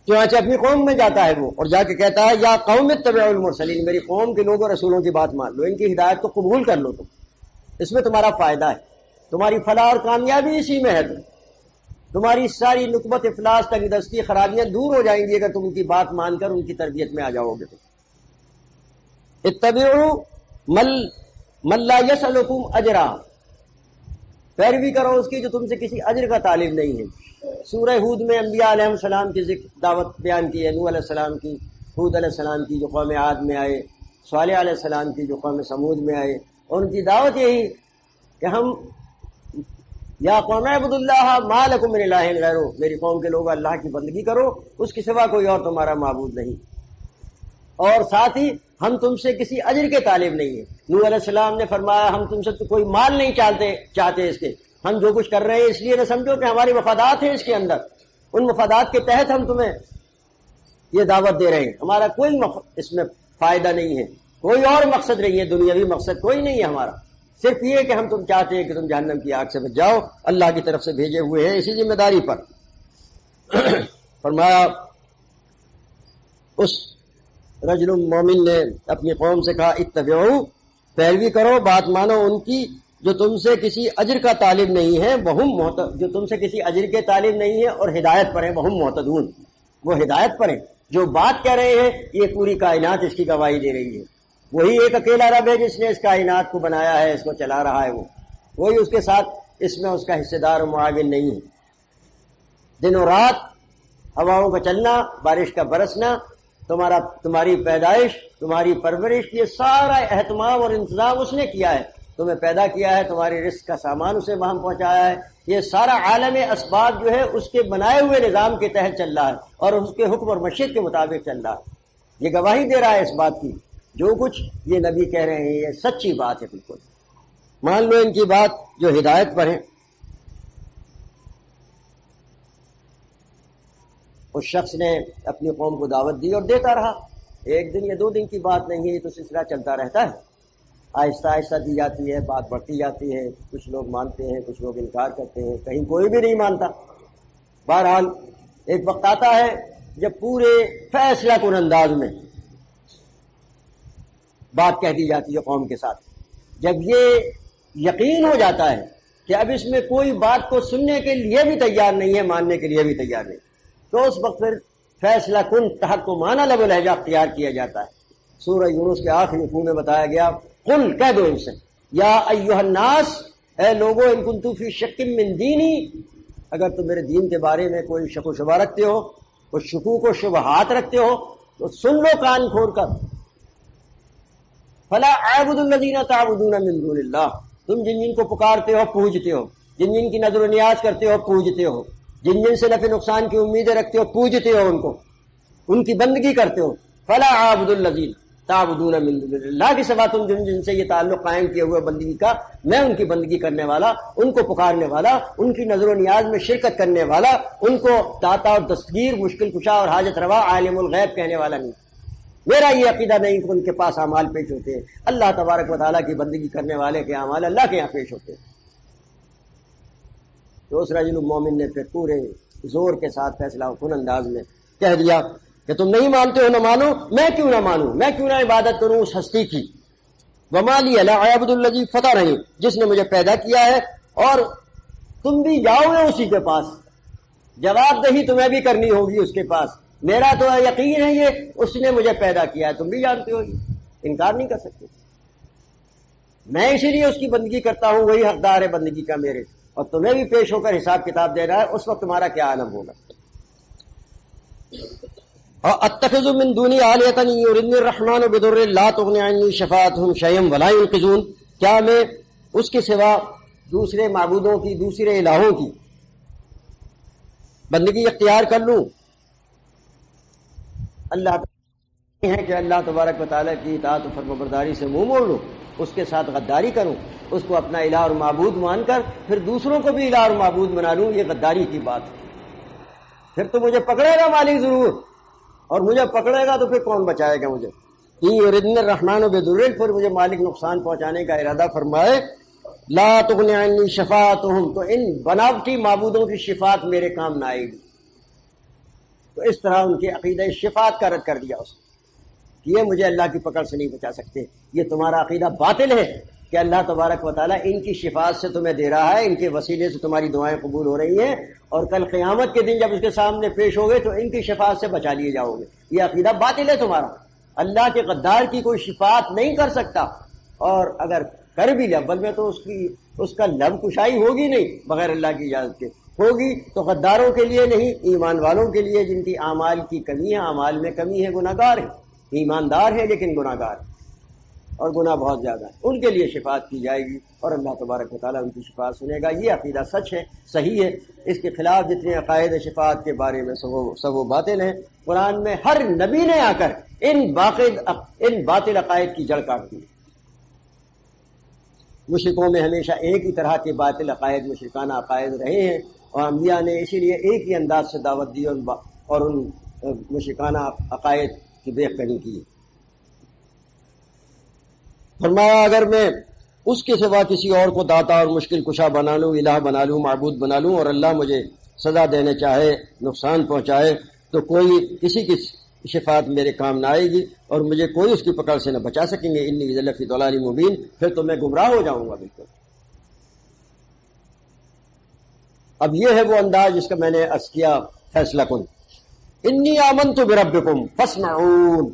چنانچہ اپنی قوم میں جاتا ہے وہ، اور جا کے کہتا ہے یا قوم اتبعوا المرسلین، میری قوم کے لوگوں رسولوں کی بات مان لو، ان کی ہدایت کو قبول کر لو، تم اس میں تمہارا فائدہ ہے، تمہاری فلاح اور کامیابی اسی میں ہے، تمہاری ساری نکبت افلاس تنگ دستی خرابیاں دور ہو جائیں گی اگر تم ان کی بات مان کر ان کی تربیت میں آ جاؤ گے۔ اتبعوا من لا یسألکم اجرا، پیروی کرو اس کی جو تم سے کسی اجر کا طالب نہیں ہے۔ سورہ ہود میں انبیاء علیہ السلام کی دعوت بیان کی ہے، نوح علیہ السلام کی، ہود علیہ السلام کی جو قوم عاد میں آئے، صالح علیہ السلام کی جو قوم سمود میں آئے، اور ان کی دعوت یہی کہ ہم یا قوم اعبدوا اللہ ما لکم من الہ غیرہ، میری قوم کے لوگ اللہ کی بندگی کرو، اس کے سوا کوئی اور تمہارا معبود نہیں، اور ساتھ ہی ہم تم سے کسی اجر کے طالب نہیں ہیں۔ نوح علیہ السلام نے فرمایا ہم تم سے تو کوئی مال نہیں چاہتے اس کے، ہم جو کچھ کر رہے ہیں اس لیے نہ سمجھو کہ ہماری مفادات ہیں اس کے اندر، ان مفادات کے تحت ہم تمہیں یہ دعوت دے رہے ہیں، ہمارا کوئی اس میں فائدہ نہیں ہے، کوئی اور مقصد نہیں ہے، دنیاوی مقصد کوئی نہیں ہے ہمارا، صرف یہ کہ ہم تم چاہتے ہیں کہ تم جہنم کی آگ سے بچ جاؤ، اللہ کی طرف سے بھیجے ہوئے ہیں اسی ذمہ داری پر۔ فرمایا اس رجل مومن نے اپنی قوم سے کہا اتبعوا، پیروی کرو، بات مانو ان کی جو تم سے کسی اجر کا طالب نہیں ہے، جو تم سے کسی اجر کے طالب نہیں ہے اور ہدایت پر ہیں، وہم مہتدون، وہ ہدایت پر ہیں، جو بات کہہ رہے ہیں یہ پوری کائنات اس کی گواہی دے رہی ہے، وہی ایک اکیلا رب ہے جس نے اس کائنات کو بنایا ہے، اس کو چلا رہا ہے، وہی اس کے ساتھ اس میں اس کا حصہ دار و معاون نہیں ہے۔ دن و رات ہواؤں کا چلنا، بارش کا برسنا، تمہاری پیدائش، تمہاری پرورش، یہ سارا اہتمام اور انتظام اس نے کیا ہے، تمہیں پیدا کیا ہے، تمہاری رزق کا سامان اسے وہاں پہنچایا ہے، یہ سارا عالم اسباب جو ہے اس کے بنائے ہوئے نظام کے تحت چل رہا ہے اور اس کے حکم اور مشیت کے مطابق چل رہا ہے۔ یہ گواہی دے رہا ہے اس بات کی، جو کچھ یہ نبی کہہ رہے ہیں یہ سچی بات ہے، بالکل مان لو ان کی بات جو ہدایت پر ہے۔ اس شخص نے اپنی قوم کو دعوت دی اور دیتا رہا، ایک دن یا 2 دن کی بات نہیں ہے، یہ تو سلسلہ چلتا رہتا ہے، آہستہ آہستہ دی جاتی ہے، بات بڑھتی جاتی ہے، کچھ لوگ مانتے ہیں، کچھ لوگ انکار کرتے ہیں، کہیں کوئی بھی نہیں مانتا۔ بہرحال ایک وقت آتا ہے جب پورے فیصلہ کن انداز میں بات کہہ دی جاتی ہے قوم کے ساتھ، جب یہ یقین ہو جاتا ہے کہ اب اس میں کوئی بات کو سننے کے لیے بھی تیار نہیں ہے، ماننے کے لیے بھی تیار نہیں، تو اس وقت پھر فیصلہ کن تحکمانہ لب و لہجہ اختیار کیا جاتا ہے۔ سورہ یونس کے آخری رکوع میں بتایا گیا قل، کہہ دو ان سے، یا ایھا الناس، اے لوگو، ان کنتم فی شک من دینی، اگر تم میرے دین کے بارے میں کوئی شک و شبہ رکھتے ہو، کوئی شکوک و شبہات رکھتے ہو تو سن لو کان کھول کر، فلا اعبد الذین تعبدون من دون اللہ، تم جن جن کو پکارتے ہو پوجتے ہو، جن جن کی نظر و نیاز کرتے ہو پوجتے ہو، جن جن سے نفع نقصان کی امیدیں رکھتے ہو پوجتے ہو، ان کو، ان کی بندگی کرتے ہو، فلا اعبد الذین تعبدون من دون اللہ کے سوا تم جن سے یہ تعلق قائم کیے ہوئے بندگی کا، میں ان کی بندگی کرنے والا، ان کو پکارنے والا، ان کی نظر و نیاز میں شرکت کرنے والا، ان کو داتا اور دستگیر، مشکل کشا اور حاجت روا، عالم الغیب کہنے والا نہیں۔ میرا یہ عقیدہ نہیں کہ ان کے پاس اعمال پیش ہوتے ہیں، اللہ تبارک و تعالیٰ کی بندگی کرنے والے کے اعمال اللہ کے یہاں پیش ہوتے ہیں۔ تو اس رجل مومن نے پھر پورے زور کے ساتھ فیصلہ کن انداز میں کہہ دیا کہ تم نہیں مانتے ہو نہ مانو، میں کیوں نہ مانوں، میں کیوں نہ عبادت کروں اس ہستی کی. وما لی الا اعبد الذی فطرنی، جس نے مجھے پیدا کیا ہے، اور تم بھی جاؤ گے اسی کے پاس، جواب دہی تمہیں بھی کرنی ہوگی اس کے پاس. میرا تو یقین ہے یہ اس نے مجھے پیدا کیا ہے، تم بھی جانتے ہو، انکار نہیں کر سکتے. میں اسی لیے اس کی بندگی کرتا ہوں، وہی حقدار ہے بندگی کا میرے، اور تمہیں بھی پیش ہو کر حساب کتاب دے رہا ہے. اس وقت تمہارا کیا عالم ہوگا. اتخذ من دونی آلہۃ یردنی الرحمن بضر لا تغنی عنی شفاعتہم شیئا ولا ینقذون، کیا میں اس کے سوا دوسرے معبودوں کی، دوسرے الہوں کی بندگی اختیار کر لوں؟ اللہ ہے کہ اللہ تبارک و تعالیٰ کی اطاعت و فرمانبرداری سے منہ موڑ لوں، اس کے ساتھ غداری کروں، اس کو اپنا الہ اور معبود مان کر پھر دوسروں کو بھی الہ اور معبود بنا لوں، یہ غداری کی بات ہے. پھر تو مجھے پکڑے گا مالک ضرور، اور مجھے پکڑے گا تو پھر کون بچائے گا مجھے. یردنی الرحمن بضر، پھر مجھے مالک نقصان پہنچانے کا ارادہ فرمائے. لا تغنی عنی شفاعتہم، تو ان بناوٹی معبودوں کی شفاعت میرے کام نہ آئے گی. تو اس طرح ان کے عقیدہ شفاعت کا رد کر دیا اس نے، یہ مجھے اللہ کی پکڑ سے نہیں بچا سکتے. یہ تمہارا عقیدہ باطل ہے کہ اللہ تبارک و تعالیٰ ان کی شفاعت سے تمہیں دے رہا ہے، ان کے وسیلے سے تمہاری دعائیں قبول ہو رہی ہیں، اور کل قیامت کے دن جب اس کے سامنے پیش ہوگے تو ان کی شفاعت سے بچا لیے جاؤ گے. یہ عقیدہ باطل ہے تمہارا. اللہ کے غدار کی کوئی شفاعت نہیں کر سکتا، اور اگر کر بھی لے بل میں تو اس کا لب کشائی ہوگی نہیں بغیر اللہ کی اجازت کے. ہوگی تو غداروں کے لیے نہیں، ایمان والوں کے لیے جن کی اعمال کی کمی ہے، اعمال میں کمی ہے، گناہ گار ہے، ایماندار ہے لیکن گناہ گار ہے اور گناہ بہت زیادہ ہے، ان کے لیے شفاعت کی جائے گی اور اللہ تبارک و تعالیٰ ان کی شفاعت سنے گا. یہ عقیدہ سچ ہے، صحیح ہے. اس کے خلاف جتنے عقائد شفاعت کے بارے میں سب وہ باطل ہیں. قرآن میں ہر نبی نے آ کر ان باطل عقائد کی جڑ کاٹ دی. مشرکوں میں ہمیشہ ایک ہی طرح کے باطل عقائد، مشرکانہ عقائد رہے ہیں، اور انبیاء نے اسی لیے ایک ہی انداز سے دعوت دی اور ان مشرکانہ عقائد کی بےخبری کی. فرمایا اگر میں اس کے سوا کسی اور کو داتا اور مشکل کشا بنا لوں، الہ بنا لوں، معبود بنا لوں، اور اللہ مجھے سزا دینے چاہے، نقصان پہنچائے، تو کوئی کسی کی شفاعت میرے کام نہ آئے گی اور مجھے کوئی اس کی پکڑ سے نہ بچا سکیں گے. انی اذا لفی ضلال مبین، پھر تو میں گمراہ ہو جاؤں گا بالکل. اب یہ ہے وہ انداز جس کا میں نے عرض کیا فیصلہ کن. انی آمنت بربکم فاسمعون،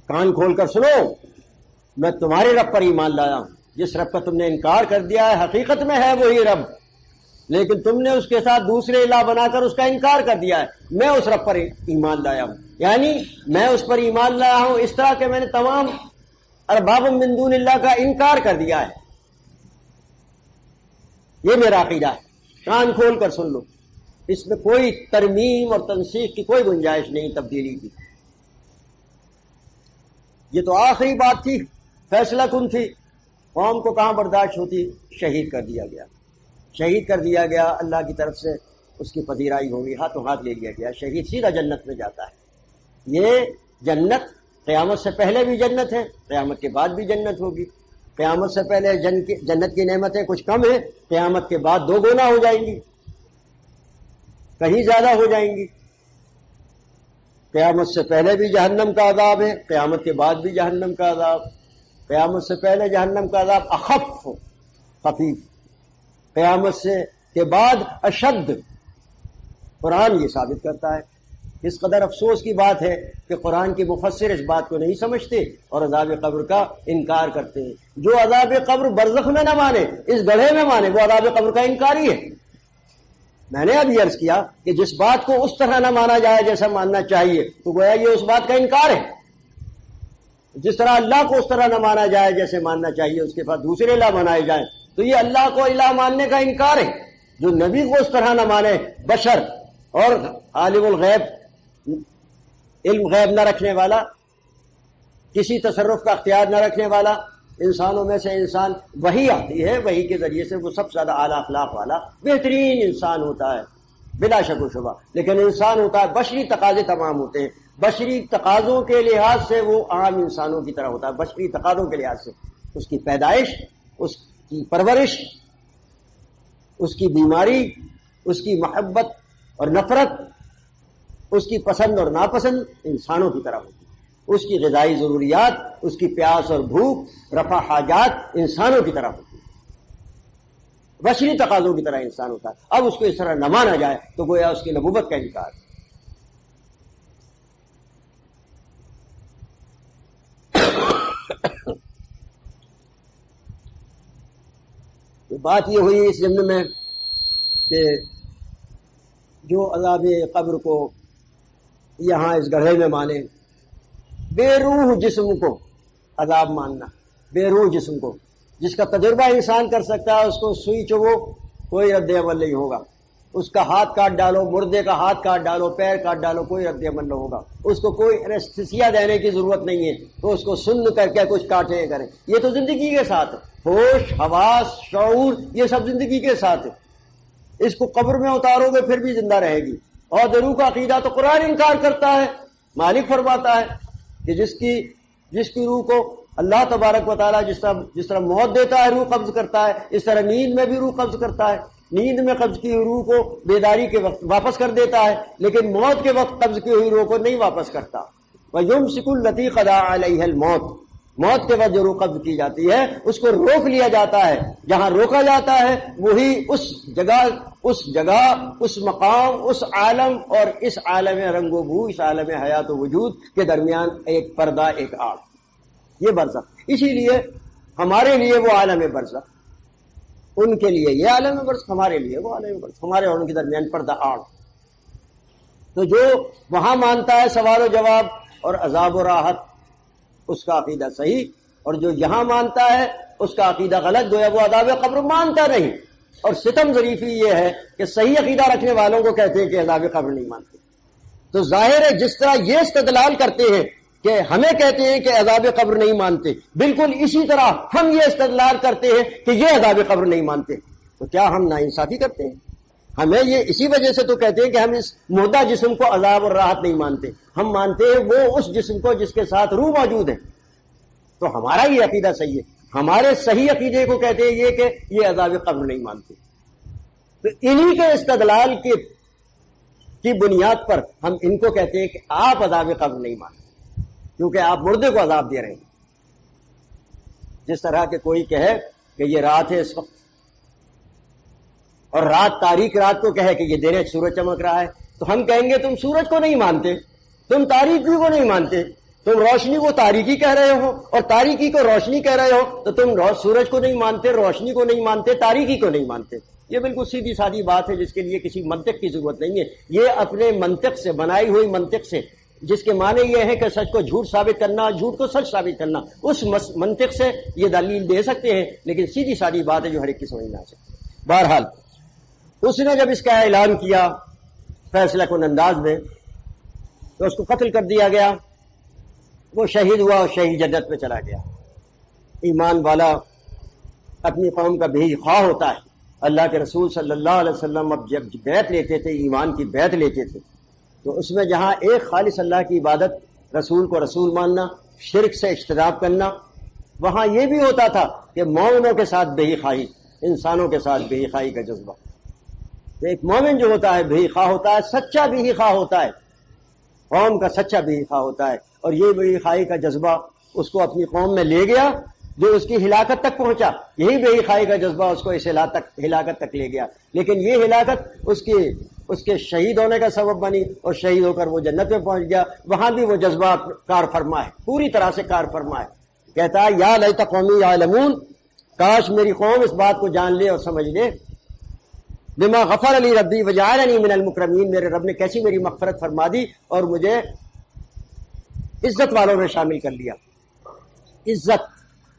کان کھول کر سنو، میں تمہارے رب پر ایمان لایا ہوں. جس رب کا تم نے انکار کر دیا ہے حقیقت میں ہے وہی رب، لیکن تم نے اس کے ساتھ دوسرے الہ بنا کر اس کا انکار کر دیا ہے. میں اس رب پر ایمان لایا ہوں، یعنی میں اس پر ایمان لایا ہوں اس طرح کہ میں نے تمام ارباب من دون اللہ کا انکار کر دیا ہے. یہ میرا عقیدہ ہے، کان کھول کر سن لو. اس میں کوئی ترمیم اور تنسیخ کی کوئی گنجائش نہیں، تبدیلی کی. یہ تو آخری بات تھی، فیصلہ کن تھی. قوم کو کہاں برداشت ہوتی، شہید کر دیا گیا. شہید کر دیا گیا، اللہ کی طرف سے اس کی پذیرائی ہوگی، ہاتھوں ہاتھ لے لیا گیا. شہید سیدھا جنت میں جاتا ہے. یہ جنت قیامت سے پہلے بھی جنت ہے، قیامت کے بعد بھی جنت ہوگی. قیامت سے پہلے جنت کی نعمتیں کچھ کم ہیں، قیامت کے بعد دو گنا ہو جائیں گی، کہیں زیادہ ہو جائیں گی. قیامت سے پہلے بھی جہنم کا عذاب ہے، قیامت کے بعد بھی جہنم کا عذاب. قیامت سے پہلے جہنم کا عذاب اخف، خفیف، قیامت سے کے بعد اشد. قرآن یہ ثابت کرتا ہے. اس قدر افسوس کی بات ہے کہ قرآن کے مفسر اس بات کو نہیں سمجھتے اور عذاب قبر کا انکار کرتے ہیں. جو عذاب قبر برزخ میں نہ مانے، اس گڑھے میں مانے، وہ عذاب قبر کا انکاری ہے. میں نے ابھی عرض کیا کہ جس بات کو اس طرح نہ مانا جائے جیسا ماننا چاہیے تو گویا یہ اس بات کا انکار ہے. جس طرح اللہ کو اس طرح نہ مانا جائے جیسے ماننا چاہیے، اس کے بعد دوسرے الہ بنائے جائیں، تو یہ اللہ کو الہ ماننے کا انکار ہے. جو نبی کو اس طرح نہ مانے، بشر اور عالم الغیب، علم غیب نہ رکھنے والا، کسی تصرف کا اختیار نہ رکھنے والا، انسانوں میں سے انسان وہی آتی ہے، وہی کے ذریعے سے وہ سب سے زیادہ اعلیٰ اخلاق والا بہترین انسان ہوتا ہے بلا شک و شبہ. لیکن انسان ہوتا ہے، بشری تقاضے تمام ہوتے ہیں، بشری تقاضوں کے لحاظ سے وہ عام انسانوں کی طرح ہوتا ہے. بشری تقاضوں کے لحاظ سے اس کی پیدائش، اس کی پرورش، اس کی بیماری، اس کی محبت اور نفرت، اس کی پسند اور ناپسند انسانوں کی طرح ہوتی ہے، اس کی غذائی ضروریات، اس کی پیاس اور بھوک، رفع حاجات انسانوں کی طرح ہوتی ہے، بشری تقاضوں کی طرح انسان ہوتا ہے۔ اب اس کو اس طرح نہ مانا جائے تو گویا اس کی نبوت کا انکار۔ تو بات یہ ہوئی اس ضمن میں کہ جو عذاب قبر کو یہاں اس گڑھے میں مانے، بے روح جسم کو عذاب ماننا، بے روح جسم کو جس کا تجربہ انسان کر سکتا ہے، اس کو سوئی چبو کوئی رد عمل نہیں ہوگا، اس کا ہاتھ کاٹ ڈالو، مردے کا ہاتھ کاٹ ڈالو، پیر کاٹ ڈالو، کوئی رد عمل نہ ہوگا، اس کو کوئی انستھیسیا دینے کی ضرورت نہیں ہے تو اس کو سن کر کے کچھ کاٹیں کریں۔ یہ تو زندگی کے ساتھ ہے، ہوش، حواس، شعور، یہ سب زندگی کے ساتھ ہے۔ اس کو قبر میں اتارو گے پھر بھی زندہ رہے گی۔ اور روح کا عقیدہ تو قرآن انکار کرتا ہے، مالک فرماتا ہے کہ جس کی روح کو اللہ تبارک و تعالیٰ جس طرح موت دیتا ہے روح قبض کرتا ہے، اس طرح نیند میں بھی روح قبض کرتا ہے۔ نیند میں قبض کی ہوئی روح کو بیداری کے وقت واپس کر دیتا ہے، لیکن موت کے وقت قبض کی ہوئی روح کو نہیں واپس کرتا۔ وَيُمْسِكُ الَّتِي قَضَىٰ عَلَيْهَا الْمَوْتَ، موت کے وقت جو روح قبض کی جاتی ہے اس کو روک لیا جاتا ہے۔ جہاں روکا جاتا ہے وہی اس جگہ، اس مقام، اس عالم اور اس عالم رنگ و بو، اس عالم حیات و وجود کے درمیان ایک پردہ، ایک آڑ، یہ برزخ۔ اسی لیے ہمارے لیے وہ عالم برزخ، ان کے لیے یہ عالم برزخ، ہمارے لیے وہ عالم برزخ، ہمارے اور ان کے درمیان پردہ آڑ۔ تو جو وہاں مانتا ہے سوال و جواب اور عذاب و راحت، اس کا عقیدہ صحیح، اور جو یہاں مانتا ہے اس کا عقیدہ غلط، گویا وہ عذاب قبر مانتا نہیں۔ اور ستم ظریفی یہ ہے کہ صحیح عقیدہ رکھنے والوں کو کہتے ہیں کہ عذاب قبر نہیں مانتے۔ تو ظاہر ہے جس طرح یہ استدلال کرتے ہیں کہ ہمیں کہتے ہیں کہ عذاب قبر نہیں مانتے، بالکل اسی طرح ہم یہ استدلال کرتے ہیں کہ یہ عذاب قبر نہیں مانتے، تو کیا ہم ناانصافی کرتے ہیں؟ ہمیں یہ اسی وجہ سے تو کہتے ہیں کہ ہم اس مردہ جسم کو عذاب اور راحت نہیں مانتے، ہم مانتے ہیں وہ اس جسم کو جس کے ساتھ روح موجود ہے۔ تو ہمارا یہ عقیدہ صحیح ہے، ہمارے صحیح عقیدے کو کہتے ہیں یہ کہ یہ عذاب قبر نہیں مانتے۔ تو انہی کے استدلال کی بنیاد پر ہم ان کو کہتے ہیں کہ آپ عذاب قبر نہیں مانتے، کیونکہ آپ مردے کو عذاب دے رہے ہیں۔ جس طرح کہ کوئی کہے کہ یہ رات ہے اس وقت، اور رات، تاریک رات کو کہے کہ یہ دیر سورج چمک رہا ہے، تو ہم کہیں گے تم سورج کو نہیں مانتے، تم تاریکی کو نہیں مانتے، تم روشنی کو تاریکی کہہ رہے ہو اور تاریکی کو روشنی کہہ رہے ہو، تو تم سورج کو نہیں مانتے، روشنی کو نہیں مانتے، تاریکی کو نہیں مانتے۔ یہ بالکل سیدھی سادی بات ہے جس کے لیے کسی منطق کی ضرورت نہیں ہے۔ یہ اپنے منطق سے، بنائی ہوئی منطق سے، جس کے معنی یہ ہے کہ سچ کو جھوٹ ثابت کرنا، جھوٹ کو سچ ثابت کرنا، اس منطق سے یہ دلیل دے سکتے ہیں، لیکن سیدھی سادی بات ہے جو ہر ایک کی سمجھ میں آ سکتی۔ بہرحال اس نے جب اس کا اعلان کیا فیصلہ کن انداز میں، تو اس کو قتل کر دیا گیا، وہ شہید ہوا اور شہید جنت میں چلا گیا۔ ایمان والا اپنی قوم کا بھی خواہ ہوتا ہے۔ اللہ کے رسول صلی اللہ علیہ وسلم اب جب بیعت لیتے تھے، ایمان کی بیعت لیتے تھے، تو اس میں جہاں ایک خالص اللہ کی عبادت، رسول کو رسول ماننا، شرک سے اجتناب کرنا، وہاں یہ بھی ہوتا تھا کہ مومنوں کے ساتھ بے خواہی، انسانوں کے ساتھ بے خواہی کا جذبہ۔ تو ایک مومن جو ہوتا ہے بے خواہ ہوتا ہے، سچا بے خواہ ہوتا ہے، قوم کا سچا بے خواہ ہوتا ہے، اور یہ بے خواہی کا جذبہ اس کو اپنی قوم میں لے گیا جو اس کی ہلاکت تک پہنچا۔ یہی بے خواہی کا جذبہ اس کو اس ہلاکت تک لے گیا، لیکن یہ ہلاکت اس کے شہید ہونے کا سبب بنی، اور شہید ہو کر وہ جنت میں پہنچ گیا۔ وہاں بھی وہ جذبہ کار فرما ہے، پوری طرح سے کار فرما ہے۔ کہتا ہے یا لیت قومی یعلمون، کاش میری قوم اس بات کو جان لے اور سمجھ لے، بما غفر علی ربی وجعلنی من المکرمین، میرے رب نے کیسی میری مغفرت فرما دی اور مجھے عزت والوں میں شامل کر لیا۔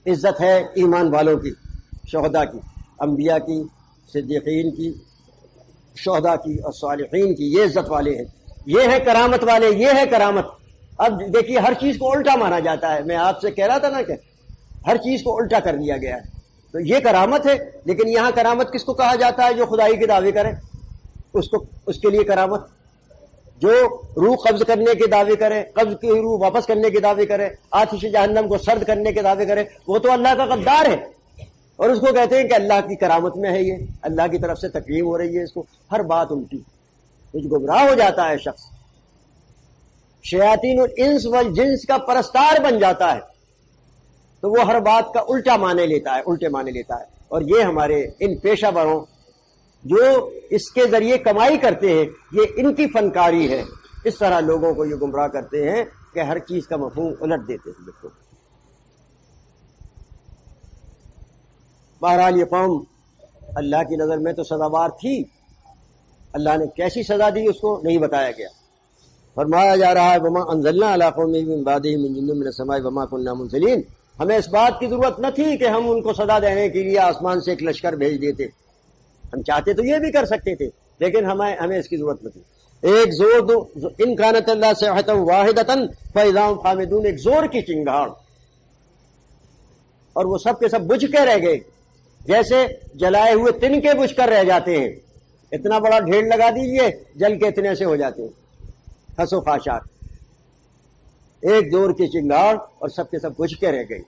عزت ہے ایمان والوں کی، شہداء کی، انبیاء کی، صدیقین کی، شہداء کی اور صالحین کی، یہ عزت والے ہیں، یہ ہے کرامت والے، یہ ہے کرامت۔ اب دیکھیے ہر چیز کو الٹا مانا جاتا ہے، میں آپ سے کہہ رہا تھا نا کہ ہر چیز کو الٹا کر دیا گیا ہے، تو یہ کرامت ہے، لیکن یہاں کرامت کس کو کہا جاتا ہے؟ جو خدائی کے دعوے کرے، اس کے لیے کرامت۔ جو روح قبض کرنے کے دعوے کرے، قبض کی روح واپس کرنے کے دعوے کرے، آتش جہنم کو سرد کرنے کے دعوے کرے، وہ تو اللہ کا غدار ہے، اور اس کو کہتے ہیں کہ اللہ کی کرامت میں ہے، یہ اللہ کی طرف سے تکریم ہو رہی ہے، اس کو ہر بات الٹی، کچھ گمراہ ہو جاتا ہے شخص۔ شیاطین الانس والجنس کا پرستار بن جاتا ہے تو وہ ہر بات کا الٹے معنی لیتا ہے. اور یہ ہمارے ان پیشہ وروں جو اس کے ذریعے کمائی کرتے ہیں یہ ان کی فنکاری ہے. اس طرح لوگوں کو یہ گمراہ کرتے ہیں کہ ہر چیز کا مفہوم الٹ دیتے ہیں. بالکل. بہرحال یہ قوم اللہ کی نظر میں تو سزاوار تھی. اللہ نے کیسی سزا دی اس کو نہیں بتایا گیا. فرمایا جا رہا ہے وما انزلنا علی قوم من بعدہ من جند من السماء وما كنا منزلین. ہمیں اس بات کی ضرورت نہ تھی کہ ہم ان کو سزا دینے کے لیے آسمان سے ایک لشکر بھیج دیتے. ہم چاہتے تو یہ بھی کر سکتے تھے لیکن ہمیں اس کی ضرورت نہ تھی. ایک زور دو ان کانت اللہ صیحۃ واحدۃ فاذا هم خامدون. ایک زور کی چنگاڑ اور وہ سب کے سب بجھ کے رہ گئے جیسے جلائے ہوئے تن کے بجھ کر رہ جاتے ہیں. اتنا بڑا ڈھیر لگا دیجئے جل کے اتنے سے ہو جاتے ہیں خس و خاشاک. ایک زور کی چنگاڑ اور سب کے سب بجھ کے رہ گئی.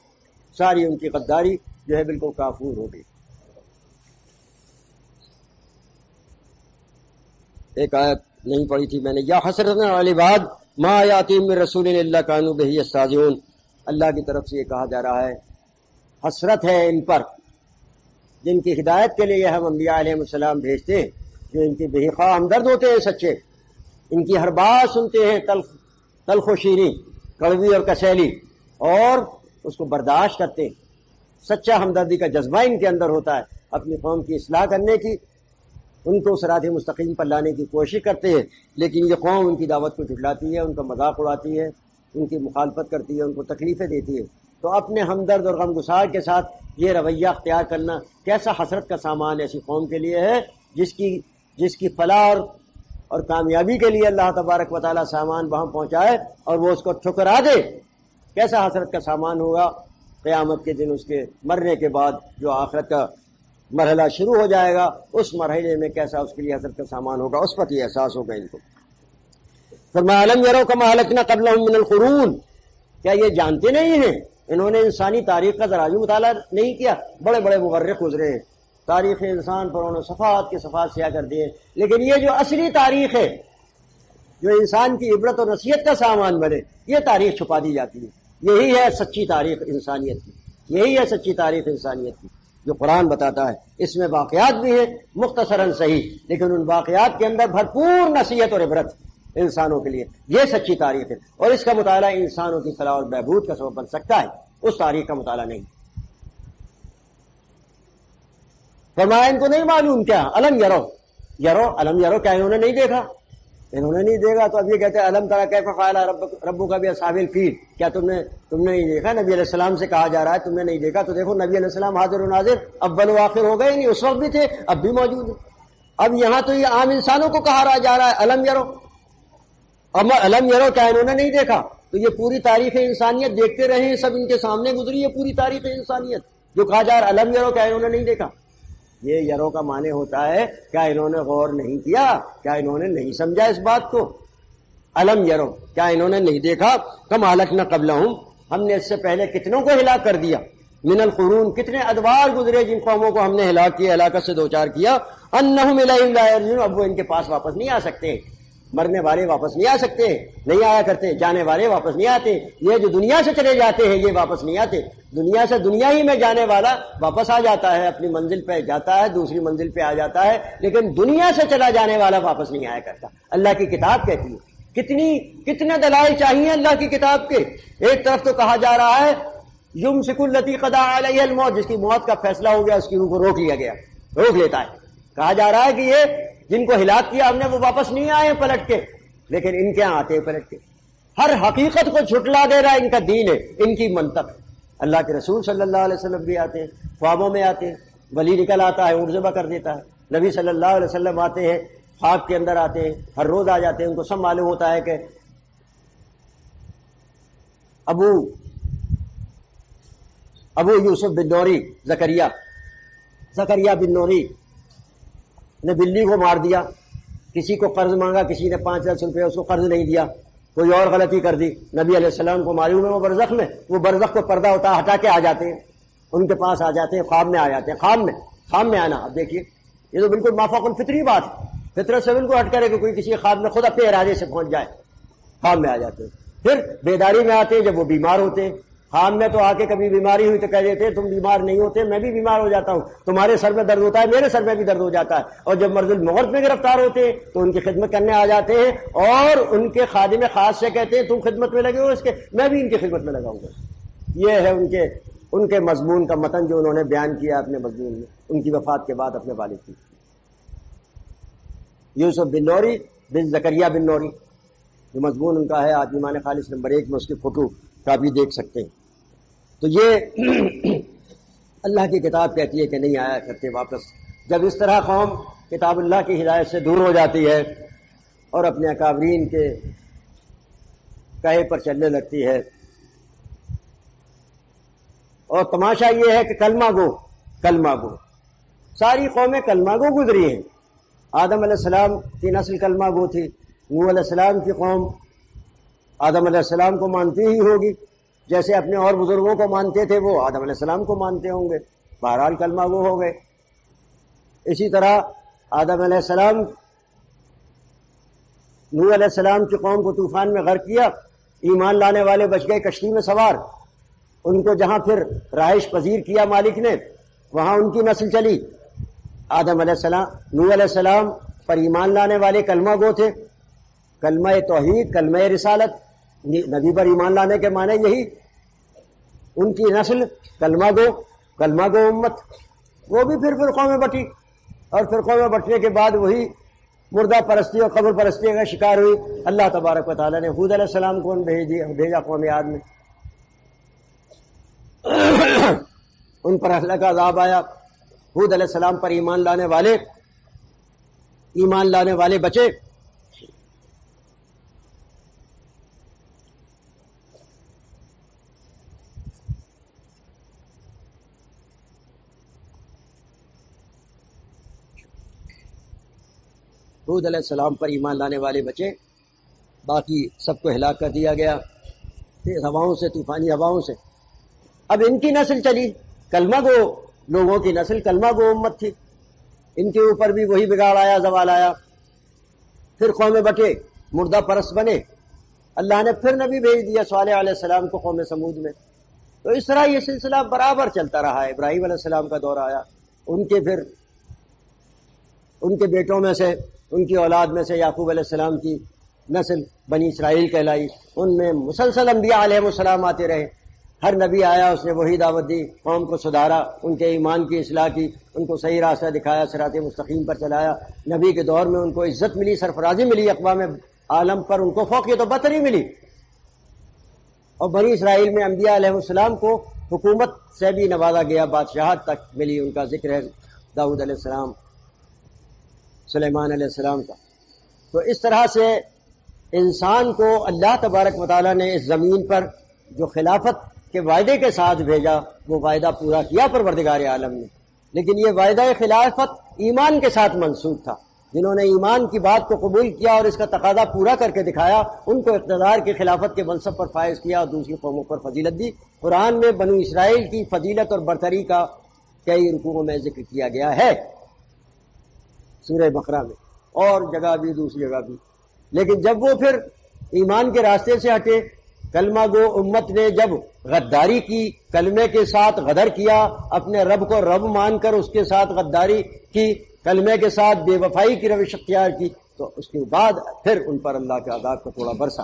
ساری ان کی غداری جو ہے بالکل کافور ہو گئی. ایک آیت نہیں پڑھی تھی میں نے. یا حسرتن علی العباد ما یاتیہم من رسول الا کانوا بہ یستہزئون. اللہ کی طرف سے یہ کہا جا رہا ہے حسرت ہے ان پر جن کی ہدایت کے لیے ہم انبیاء علیہ السلام بھیجتے ہیں جو ان کے بے خواہ ہمدرد ہوتے ہیں سچے. ان کی ہر بات سنتے ہیں تلخ و شیریں کڑوی اور کسیلی اور اس کو برداشت کرتے ہیں. سچا ہمدردی کا جذبہ ان کے اندر ہوتا ہے. اپنی قوم کی اصلاح کرنے کی ان کو صراط مستقیم پر لانے کی کوشش کرتے ہیں لیکن یہ قوم ان کی دعوت کو جھٹلاتی ہے ان کا مذاق اڑاتی ہے ان کی مخالفت کرتی ہے ان کو تکلیفیں دیتی ہے. تو اپنے ہمدرد اور غمگسار کے ساتھ یہ رویہ اختیار کرنا کیسا حسرت کا سامان ایسی قوم کے لیے ہے جس کی فلاح اور کامیابی کے لیے اللہ تبارک و تعالیٰ سامان وہاں پہنچائے اور وہ اس کو ٹھکرا دے. کیسا حسرت کا سامان ہوگا قیامت کے دن اس کے مرنے کے بعد جو آخرت کا مرحلہ شروع ہو جائے گا اس مرحلے میں کیسا اس کے لیے حسرت کا سامان ہوگا اس پر یہ احساس ہوگا ان کو. فرمایا الم یروا کما اہلکنا قبلہم من القرون. کیا یہ جانتے نہیں ہیں انہوں نے انسانی تاریخ کا ذرا بھی مطالعہ نہیں کیا. بڑے بڑے مورخ گزرے ہیں تاریخ انسان پر انہوں نے صفحات کے صفحات سیاہ کر دیے لیکن یہ جو اصلی تاریخ ہے جو انسان کی عبرت اور نصیحت کا سامان بنے یہ تاریخ چھپا دی جاتی ہے. یہی ہے سچی تاریخ انسانیت کی. یہی ہے سچی تاریخ انسانیت کی جو قرآن بتاتا ہے. اس میں واقعات بھی ہیں مختصراً صحیح لیکن ان واقعات کے اندر بھرپور نصیحت اور عبرت انسانوں کے لیے. یہ سچی تاریخ ہے اور اس کا مطالعہ انسانوں کی فلاح اور بہبود کا سبب بن سکتا ہے اس تاریخ کا مطالعہ نہیں. فرمایا ان کو نہیں معلوم کیا الم یرو کیا انہوں نے نہیں دیکھا. انہوں نے نہیں دیکھا تو اب یہ کہتے ہیں الم تری کیف فعل ربک باصحاب الفیل. کیا تم نے نہیں دیکھا. نبی علیہ السلام سے کہا جا رہا ہے تم نے نہیں دیکھا تو دیکھو نبی علیہ السلام حاضر و ناظر اول و آخر ہو گئے نہیں. اس وقت بھی تھے اب بھی موجود ہیں. اب یہاں تو یہ عام انسانوں کو کہا جا رہا ہے الم یرو کیا انہوں نے نہیں دیکھا. تو یہ پوری تاریخ انسانیت دیکھتے رہے ہیں سب ان کے سامنے گزری ہے پوری تاریخ انسانیت جو کہا جا رہا ہے الم یرو کیا انہوں نے نہیں دیکھا. یہ یرو کا معنی ہوتا ہے کیا انہوں نے غور نہیں کیا کیا انہوں نے نہیں سمجھا اس بات کو. الم یرو کیا انہوں نے نہیں دیکھا کما اہلکنا قبلہم ہم نے اس سے پہلے کتنوں کو ہلاک کر دیا. من القرون کتنے ادوار گزرے جن قوموں کو ہم نے ہلاک کیا ہلاکت سے دوچار کیا. انہم الیہم لا یرجعون اب وہ ان کے پاس واپس نہیں آ سکتے. مرنے والے واپس نہیں آ سکتے نہیں آیا کرتے. جانے والے واپس نہیں آتے. یہ جو دنیا سے چلے جاتے ہیں یہ واپس نہیں آتے. دنیا سے دنیا ہی میں جانے والا واپس آ جاتا ہے اپنی منزل پہ جاتا ہے دوسری منزل پہ آ جاتا ہے لیکن دنیا سے چلا جانے والا واپس نہیں آیا کرتا. اللہ کی کتاب کہتی ہے کتنے دلائل چاہیے اللہ کی کتاب کے. ایک طرف تو کہا جا رہا ہے یمسک التی قضا علیہ الموت جس کی موت کا فیصلہ ہو گیا اس کی روح کو روک لیتا ہے. کہا جا رہا ہے کہ یہ جن کو ہلاک کیا ہم نے وہ واپس نہیں آئے پلٹ کے لیکن ان کے یہاں آتے ہیں پلٹ کے. ہر حقیقت کو جھٹلا دے رہا ہے ان کا دین ہے ان کی منطق. اللہ کے رسول صلی اللہ علیہ وسلم بھی آتے ہیں خوابوں میں آتے ہیں. ولی نکل آتا ہے اونٹ ذبح کر دیتا ہے. نبی صلی اللہ علیہ وسلم آتے ہیں خواب کے اندر آتے ہیں ہر روز آ جاتے ہیں. ان کو سب معلوم ہوتا ہے کہ ابو یوسف بن نوری زکریا بن نوری نے بلی کو مار دیا. کسی کو قرض مانگا کسی نے 5 روپے اس کو قرض نہیں دیا کوئی اور غلطی کر دی. نبی علیہ السلام کو معلوم ہے وہ برزخ کو پردہ ہوتا ہٹا کے آ جاتے ہیں ان کے پاس آ جاتے ہیں خواب میں آ جاتے ہیں. خواب میں آنا اب دیکھیے یہ تو بالکل مافوق الفطری بات ہے. فطرت سے بالکل ہٹ کرے کہ کوئی کسی خواب میں خود اپنے ارادے سے پہنچ جائے خواب میں آ جاتے ہیں، پھر بیداری میں آتے ہیں جب وہ بیمار ہوتے ہیں۔ خواب میں تو آ کے کبھی بیماری ہوئی تو کہہ دیتے ہیں تم بیمار نہیں ہوتے، میں بھی بیمار ہو جاتا ہوں، تمہارے سر میں درد ہوتا ہے میرے سر میں بھی درد ہو جاتا ہے۔ اور جب مرض الموت میں گرفتار ہوتے ہیں تو ان کی خدمت کرنے آ جاتے ہیں اور ان کے خادم خاص سے کہتے ہیں تم خدمت میں لگے ہو اس کے، میں بھی ان کی خدمت میں لگا ہوں گا۔ یہ ہے ان کے مضمون کا متن جو انہوں نے بیان کیا اپنے مضمون میں ان کی وفات کے بعد اپنے والد کی۔ یوسف بن نوری بن زکریا بن نوری، جو مضمون ان کا ہے آپ ایمان خالص نمبر 1 میں اس کی فوٹو کاپی دیکھ سکتے ہیں۔ تو یہ اللہ کی کتاب کہتی ہے کہ نہیں آیا کرتے واپس۔ جب اس طرح قوم کتاب اللہ کی ہدایت سے دور ہو جاتی ہے اور اپنے اکابرین کے کہے پر چلنے لگتی ہے، اور تماشا یہ ہے کہ کلمہ گو ساری قومیں کلمہ گو گزری ہیں۔ آدم علیہ السلام کی نسل کلمہ گو تھی، نوح علیہ السلام کی قوم آدم علیہ السلام کو مانتی ہی ہوگی، جیسے اپنے اور بزرگوں کو مانتے تھے وہ آدم علیہ السلام کو مانتے ہوں گے، بہرحال کلمہ گو ہو گئے۔ اسی طرح آدم علیہ السلام نوح علیہ السلام کی قوم کو طوفان میں غرق کیا، ایمان لانے والے بچ گئے کشتی میں سوار، ان کو جہاں پھر رہائش پذیر کیا مالک نے وہاں ان کی نسل چلی۔ آدم علیہ السلام نوح علیہ السلام پر ایمان لانے والے کلمہ گو تھے، کلمہ توحید، کلمہ رسالت، نبی پر ایمان لانے کے معنی یہی، ان کی نسل کلمہ گو امت، وہ بھی پھر فرقوں میں بٹی، اور فرقوں میں بٹنے کے بعد وہی مردہ پرستی اور قبر پرستی کا شکار ہوئی۔ اللہ تبارک و تعالیٰ نے ہود علیہ السلام کو بھیجا قوم عاد میں، ان پر اللہ کا عذاب آیا۔ ہود علیہ السلام پر ایمان لانے والے بچے، ہود علیہ السلام پر ایمان لانے والے بچے، باقی سب کو ہلاک کر دیا گیا تیز ہواؤں سے، طوفانی ہواؤں سے۔ اب ان کی نسل چلی، کلمہ گو لوگوں کی نسل کلمہ گو امت تھی، ان کے اوپر بھی وہی بگاڑ آیا، زوال آیا، پھر قومیں بٹے، مردہ پرست بنے۔ اللہ نے پھر نبی بھیج دیا صالح علیہ السلام کو قوم سمود میں۔ تو اس طرح یہ سلسلہ برابر چلتا رہا ہے۔ ابراہیم علیہ السلام کا دور آیا، ان کے بیٹوں میں سے، ان کی اولاد میں سے یعقوب علیہ السلام کی نسل بنی اسرائیل کہلائی، ان میں مسلسل انبیاء علیہ السلام آتے رہے، ہر نبی آیا اس نے وہی دعوت دی، قوم کو سدھارا، ان کے ایمان کی اصلاح کی، ان کو صحیح راستہ دکھایا، صراط مستقیم پر چلایا۔ نبی کے دور میں ان کو عزت ملی، سرفرازی ملی، اقوام عالم پر ان کو فوقیت و برتری ملی، اور بنی اسرائیل میں انبیاء علیہ السلام کو حکومت سے بھی نوازا گیا، بادشاہت تک ملی، ان کا ذکر ہے داؤد علیہ السلام، سلیمان علیہ السلام کا۔ تو اس طرح سے انسان کو اللہ تبارک و تعالیٰ نے اس زمین پر جو خلافت کے وعدے کے ساتھ بھیجا، وہ وعدہ پورا کیا پروردگار عالم نے، لیکن یہ وعدہ خلافت ایمان کے ساتھ منسوخ تھا۔ جنہوں نے ایمان کی بات کو قبول کیا اور اس کا تقاضا پورا کر کے دکھایا، ان کو اقتدار کی خلافت کے منصب پر فائز کیا اور دوسری قوموں پر فضیلت دی۔ قرآن میں بنو اسرائیل کی فضیلت اور برتری کا کئی رکوعوں میں ذکر کیا گیا ہے، سورہ بقرہ میں، اور جگہ بھی، دوسری جگہ بھی۔ لیکن جب وہ پھر ایمان کے راستے سے ہٹے، کلمہ گو امت نے جب غداری کی، کلمے کے ساتھ غدر کیا، اپنے رب کو رب مان کر اس کے ساتھ غداری کی، کلمے کے ساتھ بے وفائی کی روش اختیار کی، تو اس کے بعد پھر ان پر اللہ کے عذاب کا تھوڑا برسا،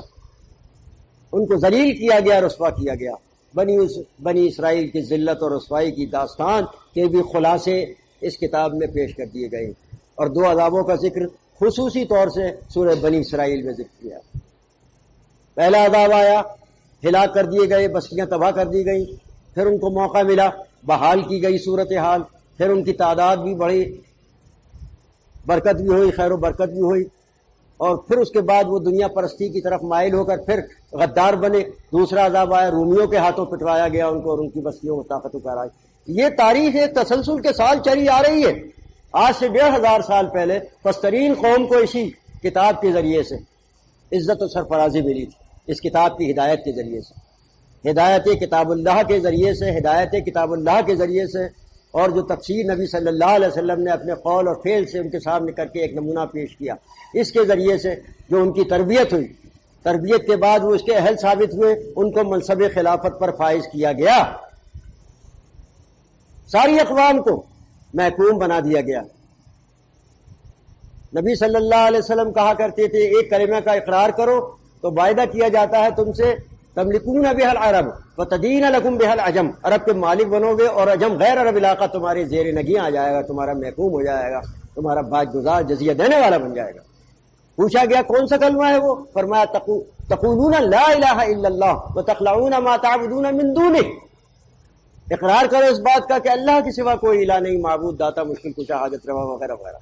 ان کو ذلیل کیا گیا، رسوا کیا گیا۔ بنی اسرائیل کی ذلت اور رسوائی کی داستان کے بھی خلاصے اس کتاب میں پیش کر دیے گئے، اور دو عذابوں کا ذکر خصوصی طور سے سورہ بنی اسرائیل میں ذکر کیا۔ پہلا عذاب آیا، ہلاک کر دیے گئے، بستیاں تباہ کر دی گئیں، پھر ان کو موقع ملا، بحال کی گئی صورتحال، پھر ان کی تعداد بھی بڑھی، برکت بھی ہوئی، خیر و برکت بھی ہوئی، اور پھر اس کے بعد وہ دنیا پرستی کی طرف مائل ہو کر پھر غدار بنے۔ دوسرا عذاب آیا، رومیوں کے ہاتھوں پٹوایا گیا ان کو، اور ان کی بستیوں کو طاقت اتار آئی۔ یہ تاریخ ایک تسلسل کے ساتھ چلی آ رہی ہے۔ آج سے 1500 سال پہلے پسترین قوم کو اسی کتاب کے ذریعے سے عزت و سرفرازی ملی تھی، اس کتاب کی ہدایت کے ذریعے سے، ہدایت کتاب اللہ کے ذریعے سے، ہدایت کتاب اللہ کے ذریعے سے، اور جو تفسیر نبی صلی اللہ علیہ وسلم نے اپنے قول اور فعل سے ان کے سامنے کر کے ایک نمونہ پیش کیا، اس کے ذریعے سے جو ان کی تربیت ہوئی، تربیت کے بعد وہ اس کے اہل ثابت ہوئے، ان کو منصب خلافت پر فائز کیا گیا، ساری اقوام کو محکوم بنا دیا گیا۔ نبی صلی اللہ علیہ وسلم کہا کرتے تھے ایک کلمہ کا اقرار کرو تو وعدہ کیا جاتا ہے تم سے، تملکون بها العرب وتدین لکم بها العجم، عرب کے مالک بنو گے اور عجم غیر عرب علاقہ تمہارے زیر نگیں آ جائے گا، تمہارا محکوم ہو جائے گا، تمہارا باج گزار جزیہ دینے والا بن جائے گا۔ پوچھا گیا کون سا کلمہ ہے وہ؟ فرمایا تقولون لا الہ الا اللہ وتخلعون ما تعبدون من دونہ، اقرار کرو اس بات کا کہ اللہ کے سوا کوئی الہ نہیں، معبود، داتا، مشکل کشا، حاجت روا وغیرہ وغیرہ،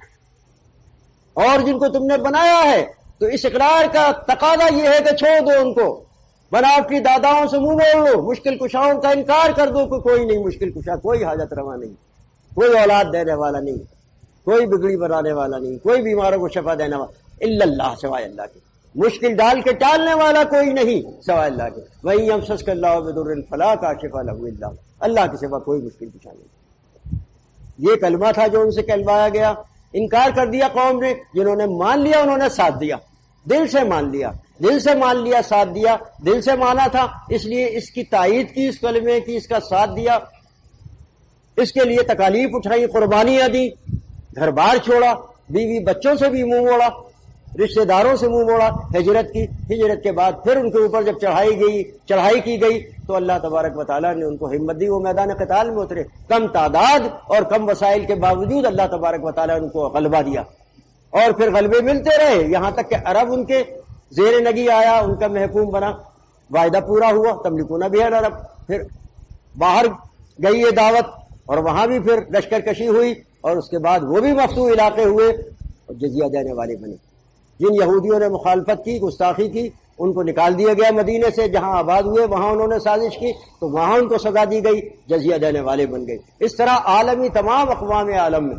اور جن کو تم نے بنایا ہے تو اس اقرار کا تقاضا یہ ہے کہ چھوڑ دو ان کو، بناوٹی داداؤں سے منہ موڑ لو، مشکل کشاؤں کا انکار کر دو کہ کوئی نہیں مشکل کشا، کوئی حاجت روا نہیں، کوئی اولاد دینے والا نہیں، کوئی بگڑی بنانے والا نہیں، کوئی بیماروں کو شفا دینے والا الا اللہ، سوائے اللہ کے، مشکل ڈال کے ٹالنے والا کوئی نہیں سوائے اللہ کے، وَإِن يَمْسَسْكَ اللَّهُ بِضُرٍّ فَلَا كَاشِفَ لَهُ إِلَّا هُوَ، اللہ کے سوا کوئی مشکل کشا نہیں۔ یہ کلمہ تھا جو ان سے کہلوایا گیا، انکار کر دیا قوم نے، جنہوں نے مان لیا انہوں نے ساتھ دیا، دل سے مان لیا، دل سے مان لیا، ساتھ دیا، دل سے مانا تھا اس لیے اس کی تائید کی، اس کلمے کی، اس کا ساتھ دیا، اس کے لیے تکالیف اٹھائی، قربانیاں دی، گھر بار چھوڑا، بیوی بچوں سے بھی منہ موڑا، رشتہ داروں سے منہ موڑا، ہجرت کی، ہجرت کے بعد پھر ان کے اوپر جب چڑھائی کی گئی تو اللہ تبارک و تعالیٰ نے ان کو ہمت دی، وہ میدان قتال میں اترے، کم تعداد اور کم وسائل کے باوجود اللہ تبارک و تعالیٰ نے ان کو غلبہ دیا، اور پھر غلبے ملتے رہے یہاں تک کہ عرب ان کے زیر نگی آیا، ان کا محکوم بنا، وعدہ پورا ہوا، تملکون بها العرب، پھر باہر گئی یہ دعوت اور وہاں بھی پھر لشکر کشی ہوئی، اور اس کے بعد وہ بھی مفتوح علاقے ہوئے اور جزیہ دینے والے بنے۔ جن یہودیوں نے مخالفت کی، گستاخی کی، ان کو نکال دیا گیا مدینے سے، جہاں آباد ہوئے وہاں انہوں نے سازش کی تو وہاں ان کو سزا دی گئی، جزیہ دینے والے بن گئے۔ اس طرح عالمی تمام اقوام عالم میں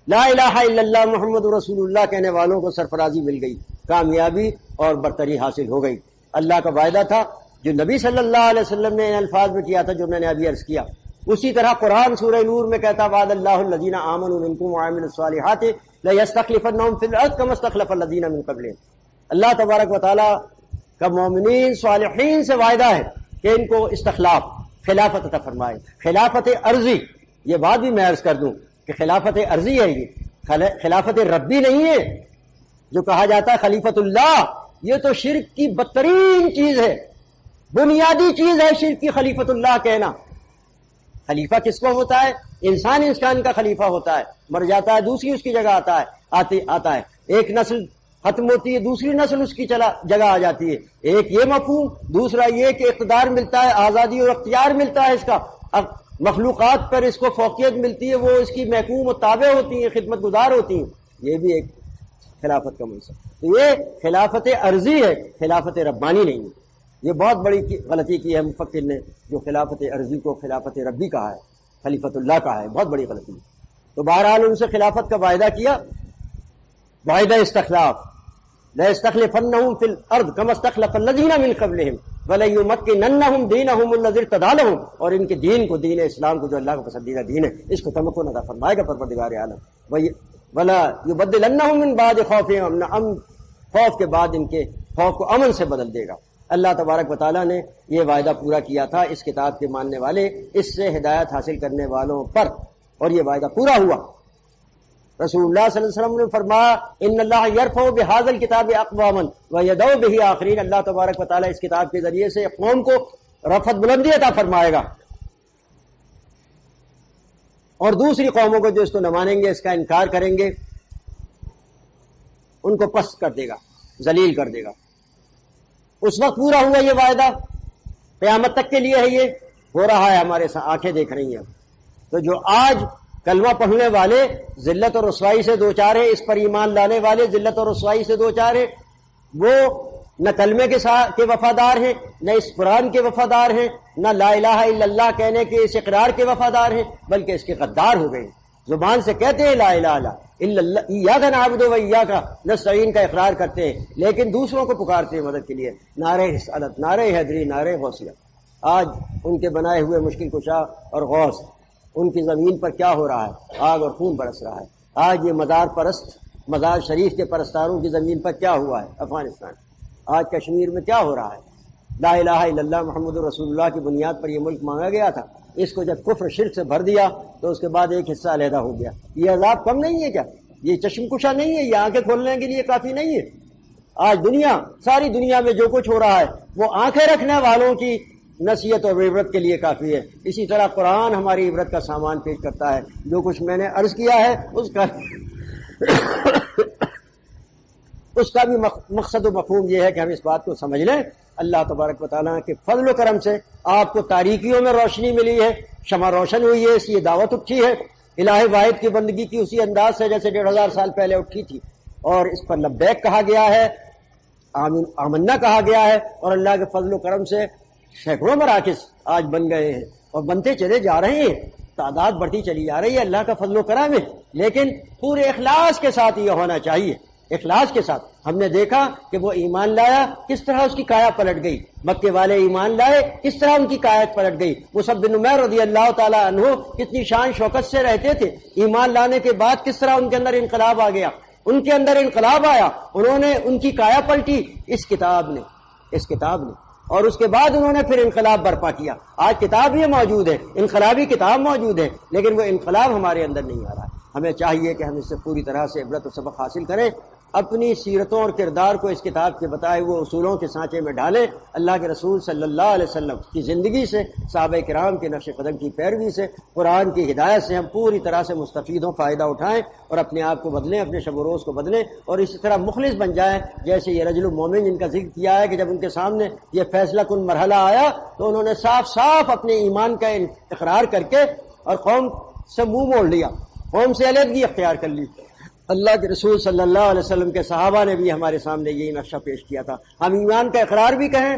لا الہ الا اللہ محمد رسول اللہ کہنے والوں کو سرفرازی مل گئی، کامیابی اور برتری حاصل ہو گئی۔ اللہ کا وعدہ تھا جو نبی صلی اللہ علیہ وسلم نے ان الفاظ میں کیا تھا جو میں نے ابھی عرض کیا، اسی طرح قرآن سورہ نور میں کہتا وعد اللہ الذین آمنوا منکم وعملوا الصالحات لیستخلفنہم فی الارض کما استخلف الذین من قبلہم، اللہ تبارک و تعالیٰ کا مومنین صالحین سے وعدہ ہے کہ ان کو استخلاف، خلافت عطا فرمائے، خلافت ارضی۔ یہ بات بھی میں عرض کر دوں کہ خلافت ارضی ہے، یہ خلافت ربی نہیں ہے۔ جو کہا جاتا ہے خلیفت اللہ، یہ تو شرک کی بدترین چیز ہے، بنیادی چیز ہے شرک کی خلیفت اللہ کہنا۔ خلیفہ کس کو ہوتا ہے؟ انسان کا خلیفہ ہوتا ہے، مر جاتا ہے دوسری اس کی جگہ آتا ہے، ایک نسل ختم ہوتی ہے دوسری نسل اس کی جگہ آ جاتی ہے، ایک یہ مفہوم، دوسرا یہ کہ اقتدار ملتا ہے، آزادی اور اختیار ملتا ہے اس کا، اب مخلوقات پر اس کو فوقیت ملتی ہے، وہ اس کی محکوم و تابع ہوتی ہیں، خدمت گزار ہوتی ہیں، یہ بھی ایک خلافت کا منصب۔ تو یہ خلافت ارضی ہے، خلافت ربانی نہیں ہے۔ یہ بہت بڑی غلطی کی ہے مفکر نے جو خلافت ارضی کو خلافت ربی کہا ہے، خلیفت اللہ کہا ہے، بہت بڑی غلطی ہے۔ تو بہرحال ان سے خلافت کا وعدہ کیا، وعدہ استخلاف، لَيَسْتَخْلِفَنَّهُمْ فِي الْأَرْضِ كَمَا اسْتَخْلَفَ الَّذِينَ مِنْ قَبْلِهِمْ وَلَيُمَكِّنَنَّهُمْ دِينَهُمُ الَّذِي ارْتَضَىٰ لَهُمْ، اور ان کے دین کو، دین اسلام کو جو اللہ کا پسندیدہ دین ہے، اس کو تمکن عطا فرمائے گا پروردگار عالم۔ وَلَا يُبَدِّلَنَّهُمْ مِنْ بَعْدِ خَوْفِهِمْ أَمْنًا، خوف کے بعد ان کے خوف کو امن سے بدل دے گا۔ اللہ تبارک و تعالیٰ نے یہ وعدہ پورا کیا تھا اس کتاب کے ماننے والے، اس سے ہدایت حاصل کرنے والوں پر، اور یہ وعدہ پورا ہوا۔ رسول اللہ صلی اللہ علیہ وسلم نے فرمایا ان اللہ یرفع بہذا الکتاب اقواما ویدع بہ آخرین، اللہ تبارک و تعالیٰ اس کتاب کے ذریعے سے قوم کو رفعت بلندی عطا فرمائے گا، اور دوسری قوموں کو جو اس کو نہ مانیں گے، اس کا انکار کریں گے، ان کو پست کر دے گا، ذلیل کر دے گا۔ اس وقت پورا ہوا یہ وعدہ، قیامت تک کے لیے ہے، یہ ہو رہا ہے، ہمارے ساتھ آنکھیں دیکھ رہی ہیں۔ تو جو آج کلمہ پڑھنے والے ذلت اور رسوائی سے دو چار ہیں، اس پر ایمان لانے والے ذلت اور رسوائی سے دو چار ہیں، وہ نہ کلمے کے وفادار ہیں، نہ اس قرآن کے وفادار ہیں، نہ لا الہ الا اللہ کہنے کے اس اقرار کے وفادار ہیں، بلکہ اس کے غدار ہو گئے۔ زبان سے کہتے ہیں لا الہ الا اللہ، ایاک نعبد و ایاک نستعین کا اقرار کرتے ہیں، لیکن دوسروں کو پکارتے ہیں مدد کے لیے، نعرہ رسالت، نعرہ حیدری، نعرہ غوثیہ۔ آج ان کے بنائے ہوئے مشکل کشا اور غوث، ان کی زمین پر کیا ہو رہا ہے؟ آگ اور خون برس رہا ہے۔ آج یہ مزار پرست مزار شریف کے پرستاروں کی زمین پر کیا ہوا ہے افغانستان، آج کشمیر میں کیا ہو رہا ہے۔ لا الہ الا اللہ محمد رسول اللہ کی بنیاد پر یہ ملک مانگا گیا تھا، اس کو جب کفر شرک سے بھر دیا تو اس کے بعد ایک حصہ علیحدہ ہو گیا۔ یہ عذاب کم نہیں ہے کیا؟ یہ چشم کشا نہیں ہے؟ یہ آنکھیں کھولنے کے لیے کافی نہیں ہے؟ آج دنیا، ساری دنیا میں جو کچھ ہو رہا ہے وہ آنکھیں رکھنے والوں کی نصیحت اور عبرت کے لیے کافی ہے۔ اسی طرح قرآن ہماری عبرت کا سامان پیش کرتا ہے۔ جو کچھ میں نے عرض کیا ہے اس کا بھی مقصد و مفہوم یہ ہے کہ ہم اس بات کو سمجھ لیں، اللہ تبارک و تعالیٰ کے فضل و کرم سے آپ کو تاریکیوں میں روشنی ملی ہے، شمع روشن ہوئی ہے، اس لیے دعوت اٹھی ہے الہ واحد کی بندگی کی اسی انداز سے جیسے 1500 سال پہلے اٹھی تھی، اور اس پر لبیک کہا گیا ہے، آمنا کہا گیا ہے، اور اللہ کے فضل و کرم سے سینکڑوں مراکز آج بن گئے ہیں اور بنتے چلے جا رہے ہیں، تعداد بڑھتی چلی جا رہی ہے، اللہ کا فضل و کرم ہے۔ لیکن پورے اخلاص کے ساتھ یہ ہونا چاہیے، اخلاص کے ساتھ۔ ہم نے دیکھا کہ وہ ایمان لایا، کس طرح اس کی کایا پلٹ گئی، مکے والے ایمان لائے، کس طرح ان کی کایا پلٹ گئی۔ مصعب بن عمیر رضی اللہ تعالیٰ عنہ کتنی شان شوکت سے رہتے تھے، ایمان لانے کے بعد کس طرح ان کے اندر انقلاب آ گیا، ان کے اندر انقلاب آیا، انہوں نے ان کی کایا پلٹی اس کتاب نے، اور اس کے بعد انہوں نے پھر انقلاب برپا کیا۔ آج کتاب یہ موجود ہے، انقلابی کتاب موجود ہے، لیکن وہ انقلاب ہمارے اندر نہیں آ رہا ہے۔ ہمیں چاہیے کہ ہم اس سے پوری طرح سے عبرت و سبق حاصل کریں، اپنی سیرتوں اور کردار کو اس کتاب کے بتائے ہوئے اصولوں کے سانچے میں ڈالیں، اللہ کے رسول صلی اللہ علیہ وسلم کی زندگی سے، صحابہ کرام کے نقش قدم کی پیروی سے، قرآن کی ہدایت سے ہم پوری طرح سے مستفید ہوں، فائدہ اٹھائیں اور اپنے آپ کو بدلیں، اپنے شب و روز کو بدلیں، اور اسی طرح مخلص بن جائیں۔ جیسے یہ رجل المومن جن کا ذکر کیا ہے کہ جب ان کے سامنے یہ فیصلہ کن مرحلہ آیا تو انہوں نے صاف صاف اپنے ایمان کا اقرار کر کے اور قوم سے منہ موڑ لیا، قوم سے علیحدگی اختیار کر لی۔ اللہ کے رسول صلی اللہ علیہ وسلم کے صحابہ نے بھی ہمارے سامنے یہی نقشہ پیش کیا تھا۔ ہم ایمان کا اقرار بھی کریں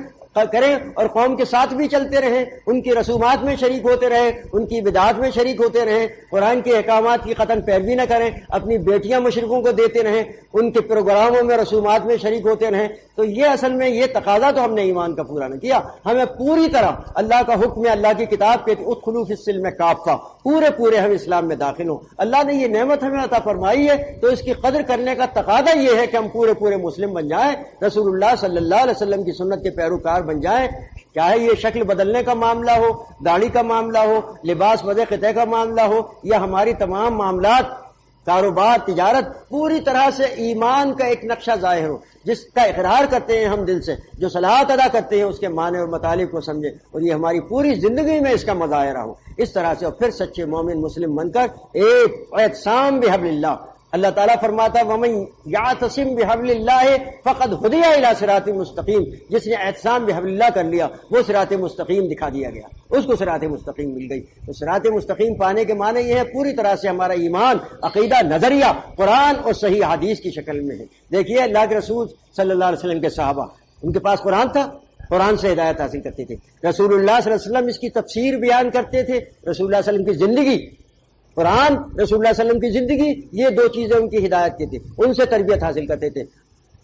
اور قوم کے ساتھ بھی چلتے رہیں، ان کی رسومات میں شریک ہوتے رہیں، ان کی بدعات میں شریک ہوتے رہیں، قرآن کے احکامات کی قطعاً پیروی نہ کریں، اپنی بیٹیاں مشرکوں کو دیتے رہیں، ان کے پروگراموں میں رسومات میں شریک ہوتے رہیں۔ تو یہ اصل میں یہ تقاضا تو ہم نے ایمان کا پورا نہ کیا۔ ہمیں پوری طرح اللہ کا حکم ہے، اللہ کی کتاب کے ادخلوا فی السلم کافہ، پورے ہم اسلام میں داخل ہوں۔ اللہ نے یہ نعمت ہمیں عطا فرمائی ہے تو اس کی قدر کرنے کا تقاضا یہ ہے کہ ہم پورے مسلم بن جائیں، رسول اللہ صلی اللہ علیہ وسلم کی سنت کے پیروکار بن جائیں۔ چاہے یہ شکل بدلنے کا معاملہ ہو، داڑھی کا معاملہ ہو، لباس وضع خطے کا معاملہ ہو، یا ہماری تمام معاملات، کاروبار، تجارت، پوری طرح سے ایمان کا ایک نقشہ ظاہر ہو، جس کا اقرار کرتے ہیں ہم دل سے، جو صلاۃ ادا کرتے ہیں اس کے معنی اور مطالب کو سمجھیں، اور یہ ہماری پوری زندگی میں اس کا مظاہرہ ہو اس طرح سے، اور پھر سچے مومن مسلم بن کر ایک اعتصام بحبل اللہ۔ اللہ تعالیٰ فرماتا ہے وَمَن يَعْتَصِم بِحَبْلِ اللَّهِ فَقَدْ هُدِيَ إِلَىٰ صِرَاطٍ مستقیم۔ جس نے اعتصام بحبل اللہ کر لیا وہ صراط مستقیم دکھا دیا گیا، اس کو صراط مستقیم مل گئی۔ تو صراط مستقیم پانے کے معنی یہ ہے پوری طرح سے ہمارا ایمان، عقیدہ، نظریہ قرآن اور صحیح حدیث کی شکل میں ہے۔ دیکھیے اللہ کے رسول صلی اللہ علیہ وسلم کے صحابہ، ان کے پاس قرآن تھا، قرآن سے ہدایت حاصل کرتے تھے، رسول اللہ صلی اللہ علیہ وسلم اس کی تفسیر بیان کرتے تھے، رسول اللہ صلی اللہ علیہ وسلم کی زندگی، قرآن، رسول اللہ صلی اللہ علیہ وسلم کی زندگی، یہ دو چیزیں ان کی ہدایت کی تھی، ان سے تربیت حاصل کرتے تھے۔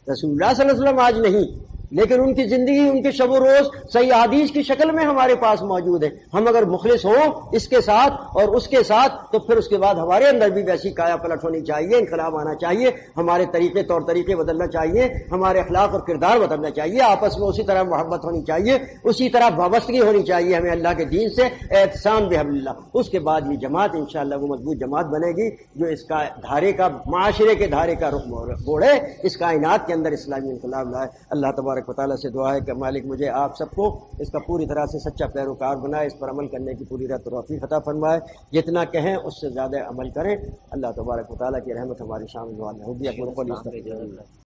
رسول اللہ صلی اللہ علیہ وسلم آج نہیں، لیکن ان کی زندگی، ان کے شب و روز صحیح حدیث کی شکل میں ہمارے پاس موجود ہے۔ ہم اگر مخلص ہوں اس کے ساتھ اور اس کے ساتھ تو پھر اس کے بعد ہمارے اندر بھی ویسی کایا پلٹ ہونی چاہیے، انقلاب آنا چاہیے، ہمارے طریقے طور طریقے بدلنا چاہیے، ہمارے اخلاق اور کردار بدلنا چاہیے، آپس میں اسی طرح محبت ہونی چاہیے، اسی طرح وابستگی ہونی چاہیے ہمیں اللہ کے دین سے، اعتصام بحبل اللہ۔ اس کے بعد یہ جماعت انشاءاللہ وہ مضبوط جماعت بنے گی جو اس کا دھارے کا، معاشرے کے دھارے کا رخ موڑے، اس کائنات کے اندر اسلامی انقلاب لائے۔ اللہ تبارک و تعالیٰ سے دعا ہے کہ مالک مجھے آپ سب کو اس کا پوری طرح سے سچا پیروکار بنائے، اس پر عمل کرنے کی پوری توفیق عطا فرمائے، جتنا کہیں اس سے زیادہ عمل کریں۔ اللہ تبارک و تعالیٰ کی رحمت ہماری شامل ہوگی۔